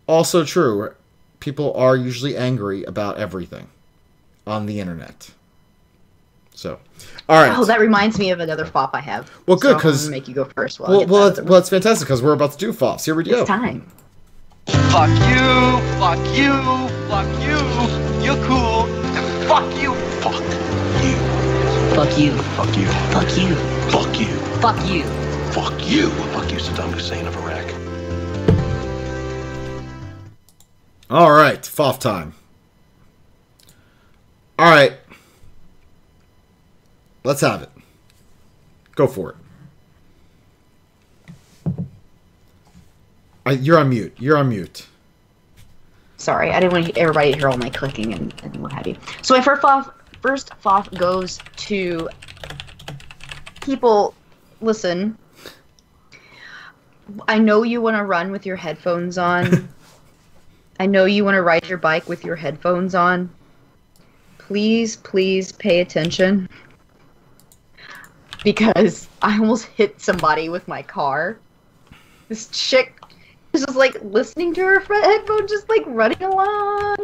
Also true. People are usually angry about everything on the internet. So, all right. Oh, that reminds me of another Foff I have. Well, good, because make you go first. Well, it's fantastic because we're about to do Foffs. Here we go. It's time. Fuck you, fuck you, fuck you, you're cool, and fuck you, fuck you. Fuck you. Fuck you. Fuck you. Fuck you. Fuck you. Fuck you. Fuck you, Saddam Hussein of Iraq. All right, Foff time. All right. Let's have it. Go for it. You're on mute. You're on mute. Sorry, I didn't want everybody to hear all my clicking and what have you. So my first Foff goes to people. Listen, I know you want to run with your headphones on. I know you want to ride your bike with your headphones on. Please, please pay attention. Because I almost hit somebody with my car. This chick is just like listening to her headphone, just like running along.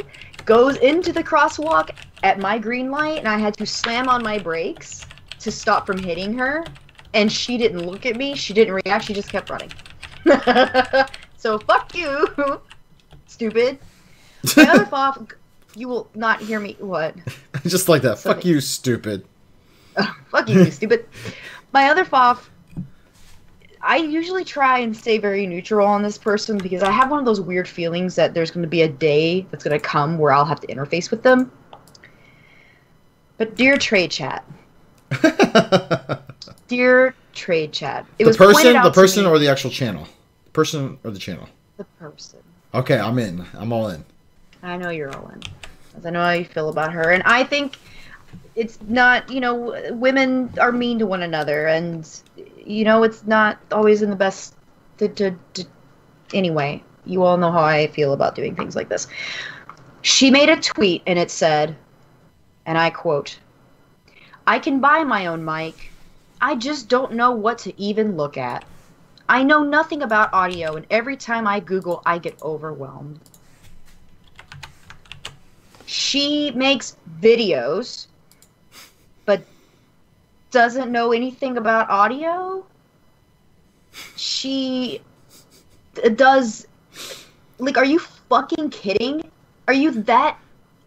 Goes into the crosswalk at my green light, and I had to slam on my brakes to stop from hitting her. And she didn't look at me. She didn't react. She just kept running. So fuck you, stupid. My other Foff, you will not hear me. What? Just like that. Sorry. Fuck you, stupid. Fuck you, stupid. My other Foff, I usually try and stay very neutral on this person because I have one of those weird feelings that there's going to be a day that's going to come where I'll have to interface with them. But dear Trade Chat. Dear Trade Chat. The person or the actual channel? The person or the channel? The person. Okay, I'm in. I'm all in. I know you're all in. Because I know how you feel about her. And I think it's not, women are mean to one another. And, it's not always in the best anyway, you all know how I feel about doing things like this. She made a tweet and it said, and I quote, "I can buy my own mic. I just don't know what to even look at. I know nothing about audio, and every time I Google, I get overwhelmed." She makes videos, but doesn't know anything about audio. She does... Like, are you fucking kidding? Are you that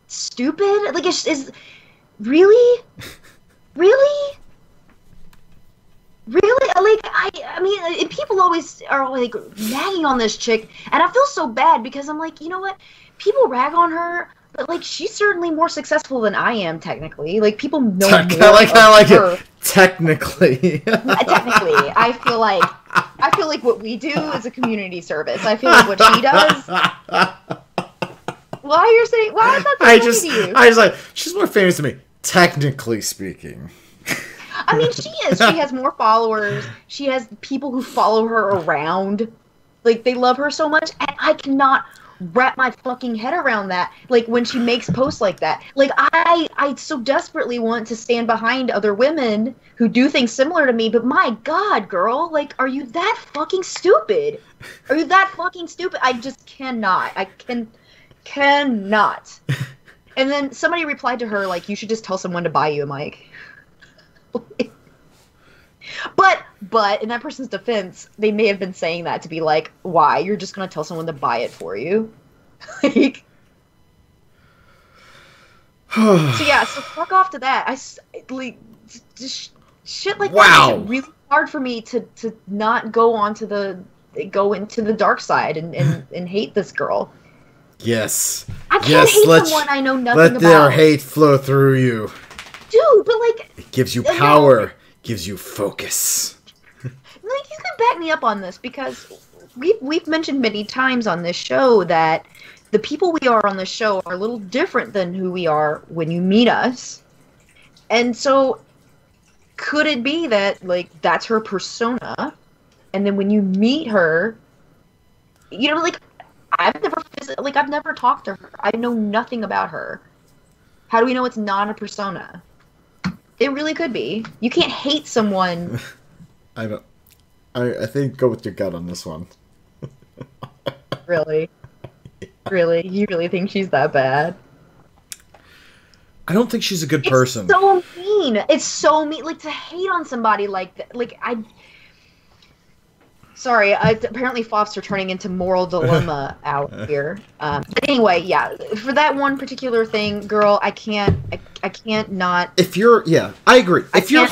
stupid? Like, is really? Really? Really? Like, I mean, people always are, like, nagging on this chick, and I feel so bad because I'm like, you know what? People rag on her, but, like, she's certainly more successful than I am, technically. Like, people know more I like her. It. Technically. Technically. I feel like what we do is a community service. I feel like what she does... Why is that so funny to you? I was like, she's more famous than me, technically speaking. I mean, she is. She has more followers. She has people who follow her around. Like, they love her so much. And I cannot wrap my fucking head around that. Like, when she makes posts like that. Like, I so desperately want to stand behind other women who do things similar to me, but my God, girl, like, are you that fucking stupid? Are you that fucking stupid? I just cannot. I cannot. And then somebody replied to her, like, you should just tell someone to buy you a mic. But in that person's defense, they may have been saying that to be like, why? You're just going to tell someone to buy it for you? Like, so yeah, so fuck off to that. Just shit like that makes it really hard for me to not go into the dark side and hate this girl. Yes. I can't hate someone I know nothing about. Let their hate flow through you. Dude, but like... It gives you power. Gives you focus. Like, you can back me up on this, because we've mentioned many times on this show that the people we are on this show are a little different than who we are when you meet us. And so, could it be that, like, that's her persona, and then when you meet her, you know, like, I've never talked to her. I know nothing about her. How do we know it's not a persona? It really could be. You can't hate someone. I think go with your gut on this one. Really? Really? You really think she's that bad? I don't think she's a good person. It's so mean. It's so mean. Like, to hate on somebody like that. Like, Sorry, apparently Foffs are turning into moral dilemma out here. But anyway, yeah, for that one particular thing, girl, I can't not. I agree. If your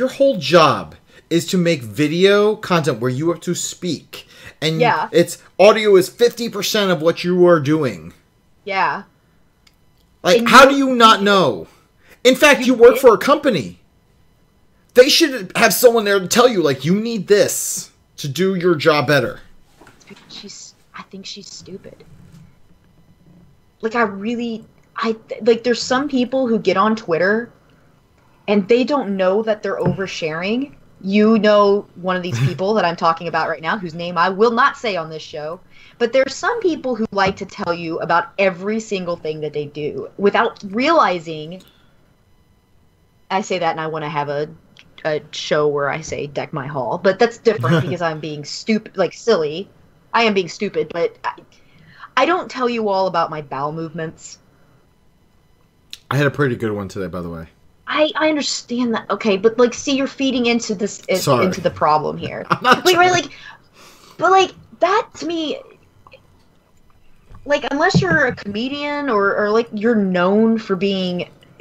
whole job is to make video content where you have to speak, and it's audio is 50% of what you are doing. Yeah. Like, and how do you not know? In fact, you work for a company. They should have someone there to tell you, like, you need this to do your job better. I think she's stupid. Like, there's some people who get on Twitter and they don't know that they're oversharing. You know one of these people that I'm talking about right now, whose name I will not say on this show. But there's some people who like to tell you about every single thing that they do without realizing. I say that and I want to have a show where I say deck my hall, but that's different because I'm being stupid, like silly. I am being stupid, but I don't tell you all about my bowel movements. I had a pretty good one today, by the way. I understand that. Okay, but like, see, you're feeding into this into the problem here. Wait, right? Like, but like that to me, like, unless you're a comedian or like you're known for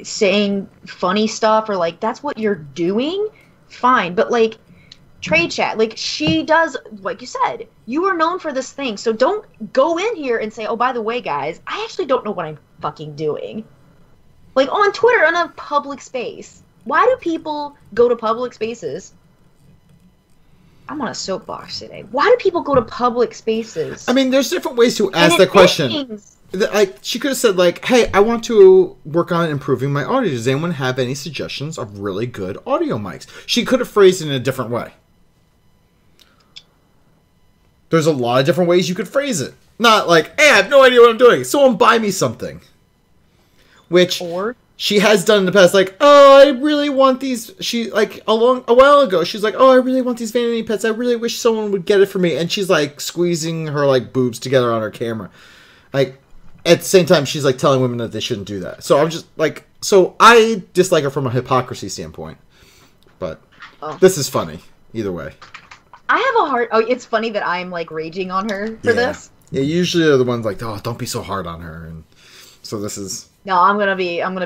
saying funny stuff, or like that's what you're doing, fine. But like trade chat, like, she does, like you said, you are known for this thing, so don't go in here and say, oh, by the way, guys, I actually don't know what I'm fucking doing. Like, on Twitter, in a public space. Why do people go to public spaces? I'm on a soapbox today. Why do people go to public spaces? I mean, there's different ways to ask that question. Like, she could have said, like, hey, I want to work on improving my audio. Does anyone have any suggestions of really good audio mics? She could have phrased it in a different way. There's a lot of different ways you could phrase it. Not like, hey, I have no idea what I'm doing. Someone buy me something. Which she has done in the past. Like, oh, I really want these. She, like, a while ago, she's like, oh, I really want these vanity pets. I really wish someone would get it for me. And she's, like, squeezing her, like, boobs together on her camera. Like, at the same time, she's, like, telling women that they shouldn't do that. So I'm just, like, so I dislike her from a hypocrisy standpoint. But this is funny, either way. I have a hard... Oh, it's funny that I'm, like, raging on her for this. Yeah, usually they're the ones like, oh, don't be so hard on her. And so this is... No, I'm gonna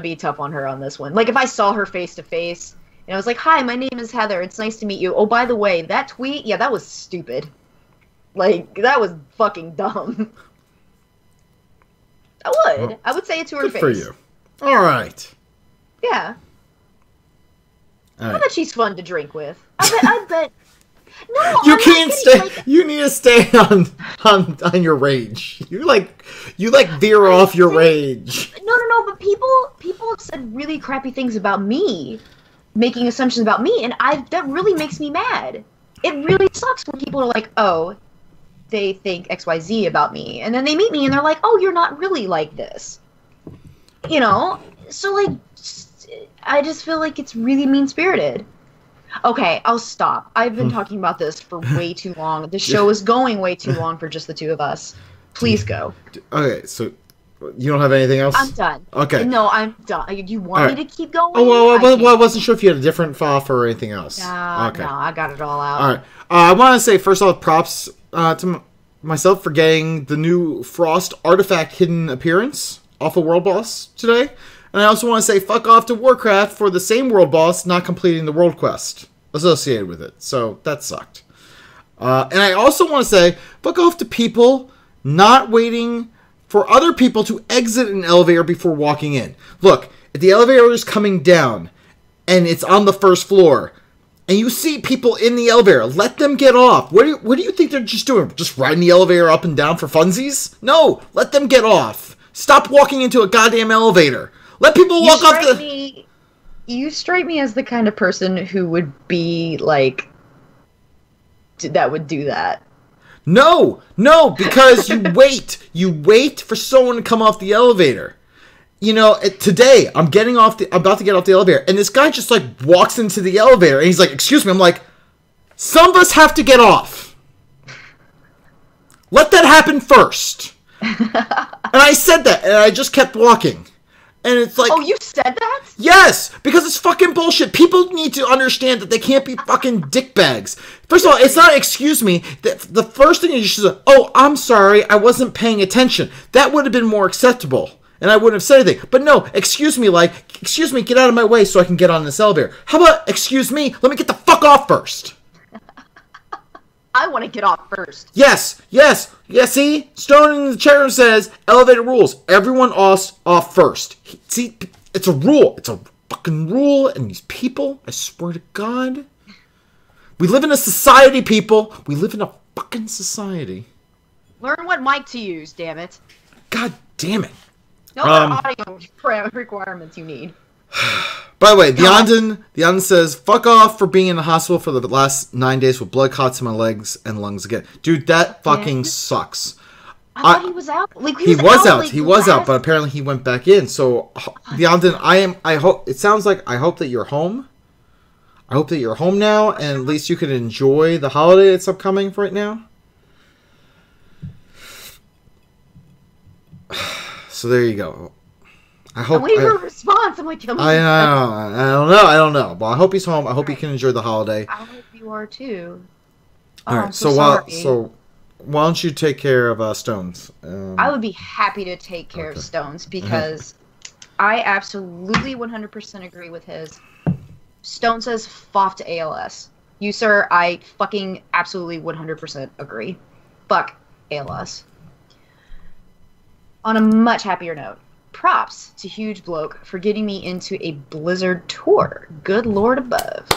be tough on her on this one. Like, if I saw her face to face, and I was like, hi, my name is Heather, it's nice to meet you. Oh, by the way, that tweet, yeah, that was stupid. Like, that was fucking dumb. I would say it to her face. Good for you. All right. Yeah. I bet she's fun to drink with. I bet. No, you can't stay. Like, you need to stay on your rage. You veer off your rage. No. But people have said really crappy things about me, making assumptions about me, and that really makes me mad. It really sucks when people are like, oh, they think XYZ about me. And then they meet me and they're like, oh, you're not really like this. You know? So, like, I just feel like it's really mean-spirited. Okay, I'll stop. I've been talking about this for way too long. The show is going way too long for just the two of us. Please go. Okay, so you don't have anything else? I'm done. Okay. No, I'm done. You want me to keep going? Oh, well, I wasn't sure if you had a different Foff or anything else. Okay. No, I got it all out. All right. I want to say, first off, props to myself for getting the new Frost artifact hidden appearance off of World Boss today. And I also want to say fuck off to Warcraft for the same World Boss not completing the World Quest associated with it. So that sucked. And I also want to say fuck off to people not waiting for other people to exit an elevator before walking in. Look, if the elevator is coming down and it's on the first floor and you see people in the elevator, let them get off. What do you think they're just doing? Just riding the elevator up and down for funsies? No, let them get off. Stop walking into a goddamn elevator. Let people walk off the... You strike me as the kind of person who would be, like... that would do that. No, because you wait. You wait for someone to come off the elevator. You know, today, I'm about to get off the elevator, and this guy just, like, walks into the elevator, and he's like, excuse me. I'm like, some of us have to get off. Let that happen first. And I said that, and I just kept walking. And it's like... Oh, you said that? Yes! Because it's fucking bullshit. People need to understand that they can't be fucking dickbags. First of all, it's not excuse me. The first thing you should say, oh, I'm sorry, I wasn't paying attention. That would have been more acceptable. And I wouldn't have said anything. But no, excuse me, get out of my way so I can get on this elevator. How about, excuse me, let me get the fuck off first. I want to get off first. Yes, see? Stone in the chat room says, elevator rules. Everyone off first. See, it's a rule. It's a fucking rule. And these people, I swear to God. We live in a society, people. We live in a fucking society. Learn what mic to use, damn it. God damn it. No audio requirements you need. By the way, the Andon says, fuck off for being in the hospital for the last 9 days with blood clots in my legs and lungs again. Dude, that fucking sucks. I thought he was out. Like, he was out, but apparently he went back in. So, the Andon, I hope that you're home. I hope that you're home now, and at least you can enjoy the holiday that's upcoming right now. So there you go. I'm waiting for a response. I'm like, I don't know. But I hope he's home. I hope he can enjoy the holiday. I hope you are too. All right. So why don't you take care of Stones? I would be happy to take care of Stones because I absolutely 100% agree with his. Stone says Foff to ALS. You, sir, I fucking absolutely 100% agree. Fuck ALS. On a much happier note. Props to Huge Bloke for getting me into a Blizzard tour. Good Lord above.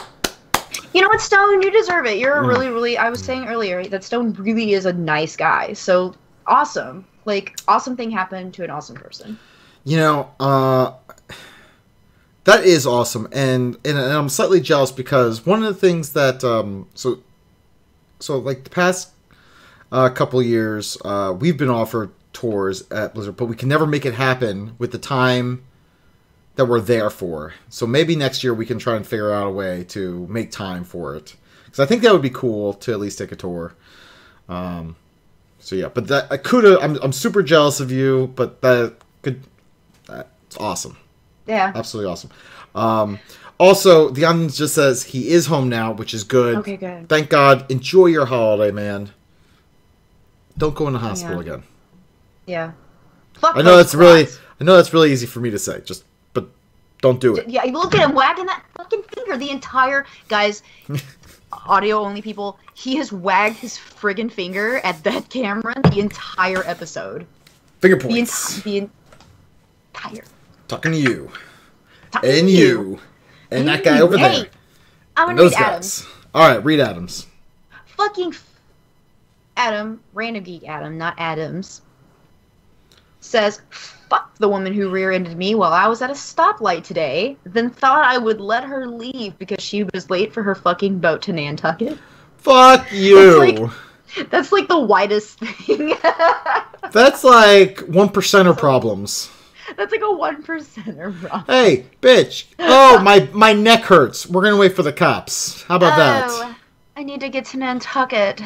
You know what, Stone? You deserve it. You're really, I was saying earlier that Stone really is a nice guy. So, awesome. Like, awesome thing happened to an awesome person. You know, that is awesome. And I'm slightly jealous because one of the things that, so like the past couple years, we've been offered tours at Blizzard, but we can never make it happen with the time that we're there for. So maybe next year we can try and figure out a way to make time for it, because I think that would be cool to at least take a tour. So yeah, but that I'm super jealous of you, but that's awesome. Yeah, absolutely awesome. Also, the audience just says he is home now, which is good. Okay, good. Thank God. Enjoy your holiday, man. Don't go in the hospital again. Yeah. I know that's really easy for me to say. But don't do it. Yeah, look at him wagging that fucking finger the entire guys. Audio only people. He has wagged his friggin' finger at that camera the entire episode. Finger points. The entire. Talking to you. And you. And that guy over there. I'm gonna read Adams. All right, read Adams. Fucking Adam, Random Geek Adam, not Adams. Says, fuck the woman who rear-ended me while I was at a stoplight today, then thought I would let her leave because she was late for her fucking boat to Nantucket. Fuck you! That's like the widest thing. That's like 1%er problems. That's like a 1%er problem. Hey, bitch. Oh, my neck hurts. We're going to wait for the cops. How about that? I need to get to Nantucket.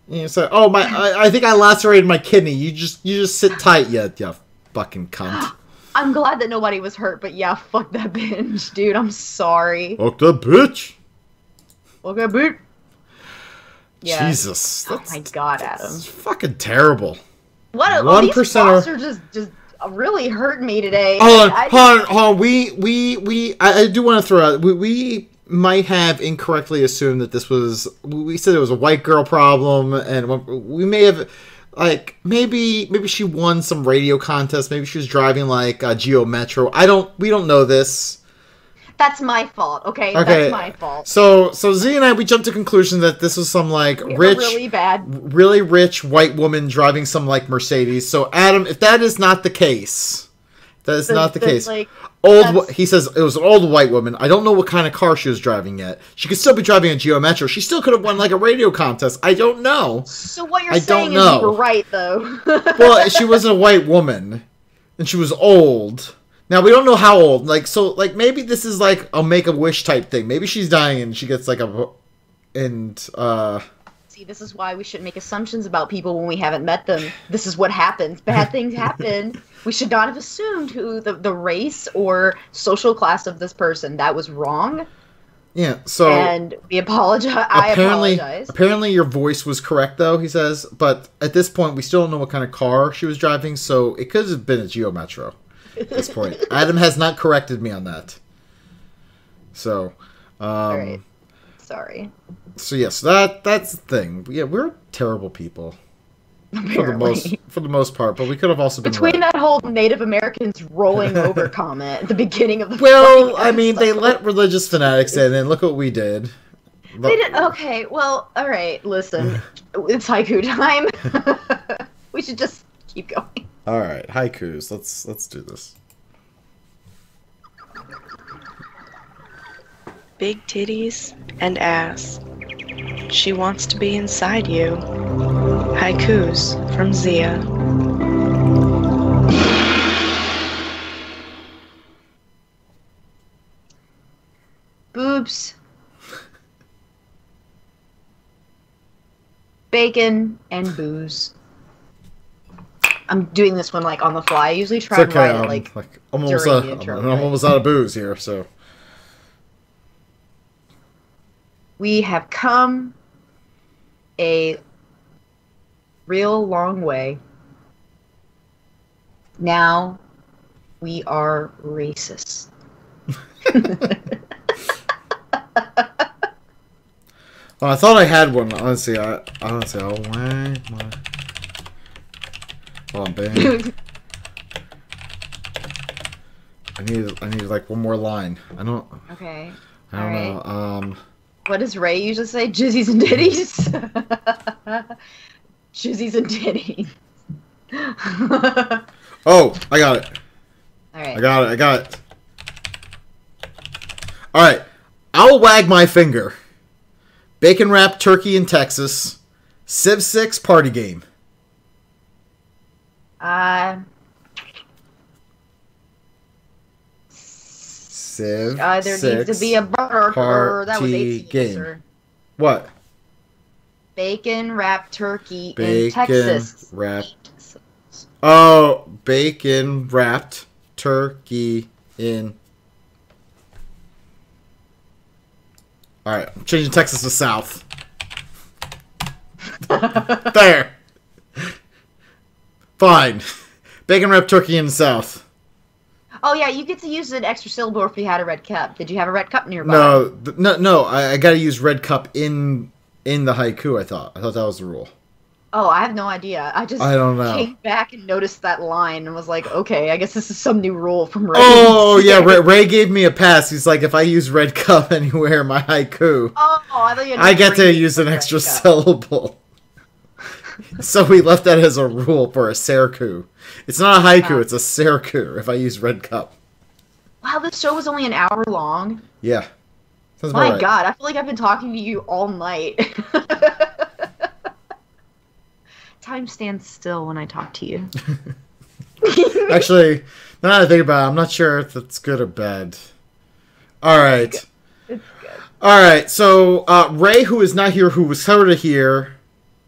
You say, oh, I think I lacerated my kidney. You just sit tight, you fucking cunt. I'm glad that nobody was hurt, but yeah, fuck that bitch, dude. I'm sorry. Fuck that bitch. Fuck that bitch. Yeah. Jesus. Oh my god, Adam. That's fucking terrible. What? 1%er. These just really hurt me today. Hold on. I do want to throw out. We might have incorrectly assumed that this was. We said it was a white girl problem, and we may have. Like, maybe she won some radio contest. Maybe she was driving, like, Geo Metro. We don't know this. That's my fault, okay? That's my fault. So Z and I, we jumped to conclusion that this was some, like, really rich white woman driving some, like, Mercedes. So, Adam, if that is not the case, like, he says it was an old white woman. I don't know what kind of car she was driving yet. She could still be driving a Geo Metro. She still could have won, like, a radio contest. I don't know. So what you're saying is you were right, though. Well, she wasn't a white woman, and she was old. Now, we don't know how old. Like, so, like, maybe this is, like, a Make-A-Wish type thing. Maybe she's dying and she gets, like, See, this is why we shouldn't make assumptions about people when we haven't met them. This is what happens. Bad things happen. We should not have assumed who the race or social class of this person. That was wrong. Yeah, so... And we apologize. I apologize. Apparently your voice was correct, though, he says. But at this point, we still don't know what kind of car she was driving, so it could have been a Geo Metro. At this point, Adam has not corrected me on that. So, all right. Sorry. So yes, that's the thing. Yeah, we're terrible people for the most part, but we could have also been between that whole Native Americans rolling over comment at the beginning of the. Well, I mean, they let religious fanatics in, and look what we did. They did okay. Well, all right. Listen, it's haiku time. We should just keep going. All right, haikus. Let's do this. Big titties and ass. She wants to be inside you. Haikus from Xia. Boobs. Bacon and booze. I'm doing this one like on the fly. I usually try to write it like I'm almost out of booze here, so. We have come a real long way. Now we are racist. Well, I thought I had one. Honestly, oh, why? Hold on, bang. I need like one more line. Okay. I don't know. What does Ray usually say? Jizzies and ditties? Jizzies and ditties. Oh, I got it. Alright. I got it. Alright. I'll wag my finger. Bacon wrapped turkey in Texas. Civ 6 party game. Civ there needs to be a burger. That was 18 game. Sir. What? Bacon wrapped turkey in Texas. Oh, bacon wrapped turkey in. All right, I'm changing Texas to South. There. Fine. Bacon wrapped turkey in the South. Oh yeah, you get to use an extra syllable if you had a red cup. Did you have a red cup nearby? No. I got to use red cup in the haiku. I thought that was the rule. Oh, I have no idea. I don't know. Came back and noticed that line and was like, okay, I guess this is some new rule from Ray. Oh yeah, Ray gave me a pass. He's like, if I use red cup anywhere in my haiku, I thought I get to use an extra syllable. So we left that as a rule for a Serku. It's not a haiku, it's a Serku if I use red cup. Wow, this show was only an hour long. Yeah. My God, I feel like I've been talking to you all night. time stands still when I talk to you. Actually, now that I think about it, I'm not sure if it's good or bad. All right. It's good. All right. So Ray, who is not here, who was sort of here,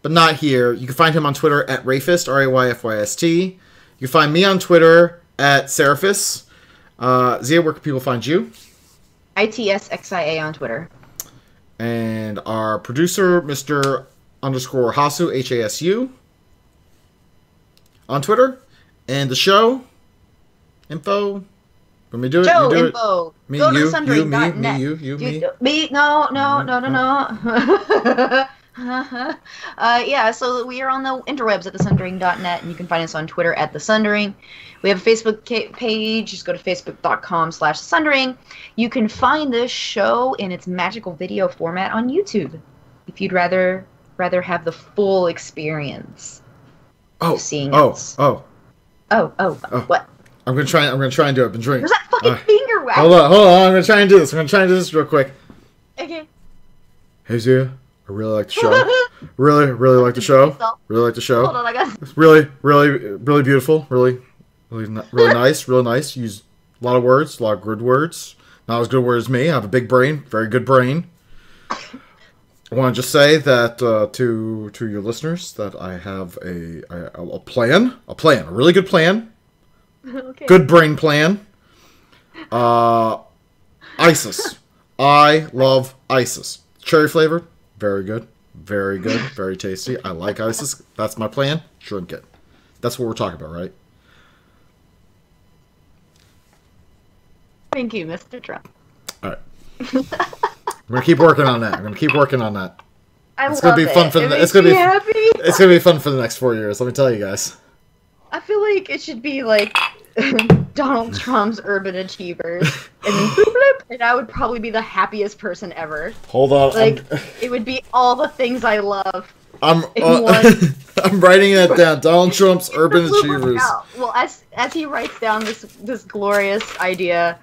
but not here, you can find him on Twitter at Rayfist, Rayfyst. You can find me on Twitter at Seraphis. Xia, where can people find you? ITSXIA on Twitter. And our producer, Mr. _ Hasu, HASU, on Twitter. And the show info. Let me do it. Show you do info. It. Me, Go you, to Sundering.net. me, you, me. Me, no. Yeah, so we are on the interwebs at thesundering.net, and you can find us on Twitter at thesundering. We have a Facebook page. Just go to facebook.com/sundering. You can find this show in its magical video format on YouTube if you'd rather have the full experience of seeing us. Oh, what? I'm gonna try and do it. I've been drinking. There's that fucking finger whack. Hold on. I'm gonna try and do this. Real quick. Okay. Hey Xia, I really like the show. really like the show. Really like the show. Hold on, I got. It's really beautiful. Really nice. Really nice. Use a lot of words. A lot of good words. Not as good words as me. I have a big brain. Very good brain. I want to just say that to your listeners that I have a plan, a really good plan, Okay. good brain plan. ISIS. I love ISIS. Cherry flavored, very good, very tasty. I like ISIS. That's my plan. Drink it. That's what we're talking about, right? Thank you, Mr. Trump. All right. I'm gonna keep working on that. It's gonna be fun for the. It's gonna be fun for the next 4 years. Let me tell you guys. I feel like it should be like Donald Trump's Urban Achievers, and then boop, bloop, and I would probably be the happiest person ever. Hold on. Like it would be all the things I love. I'm writing that down. Donald Trump's Urban Achievers. Well, as he writes down this glorious idea.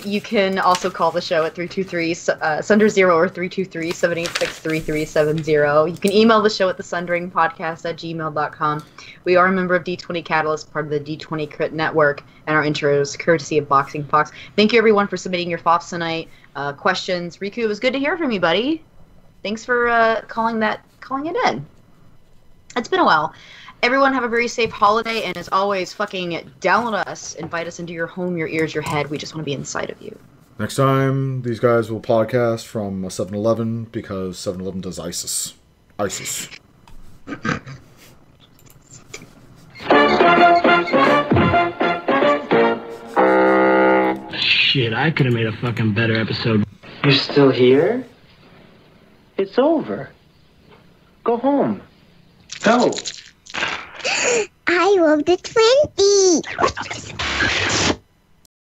You can also call the show at 323-SUNDER0 or 323-786-3370. You can email the show at thesundering.podcast@gmail.com. We are a member of D20 Catalyst, part of the D20 Crit Network, and our intro is courtesy of Boxing Fox. Thank you, everyone, for submitting your Foffs tonight. Questions. Riku, it was good to hear from you, buddy. Thanks for calling it in. It's been a while. Everyone have a very safe holiday, and as always, fucking download us. Invite us into your home, your ears, your head. We just want to be inside of you. Next time, these guys will podcast from 7-Eleven because 7-Eleven does ISIS. Shit, I could have made a fucking better episode. You're still here? It's over. Go home. Go. I love the 20.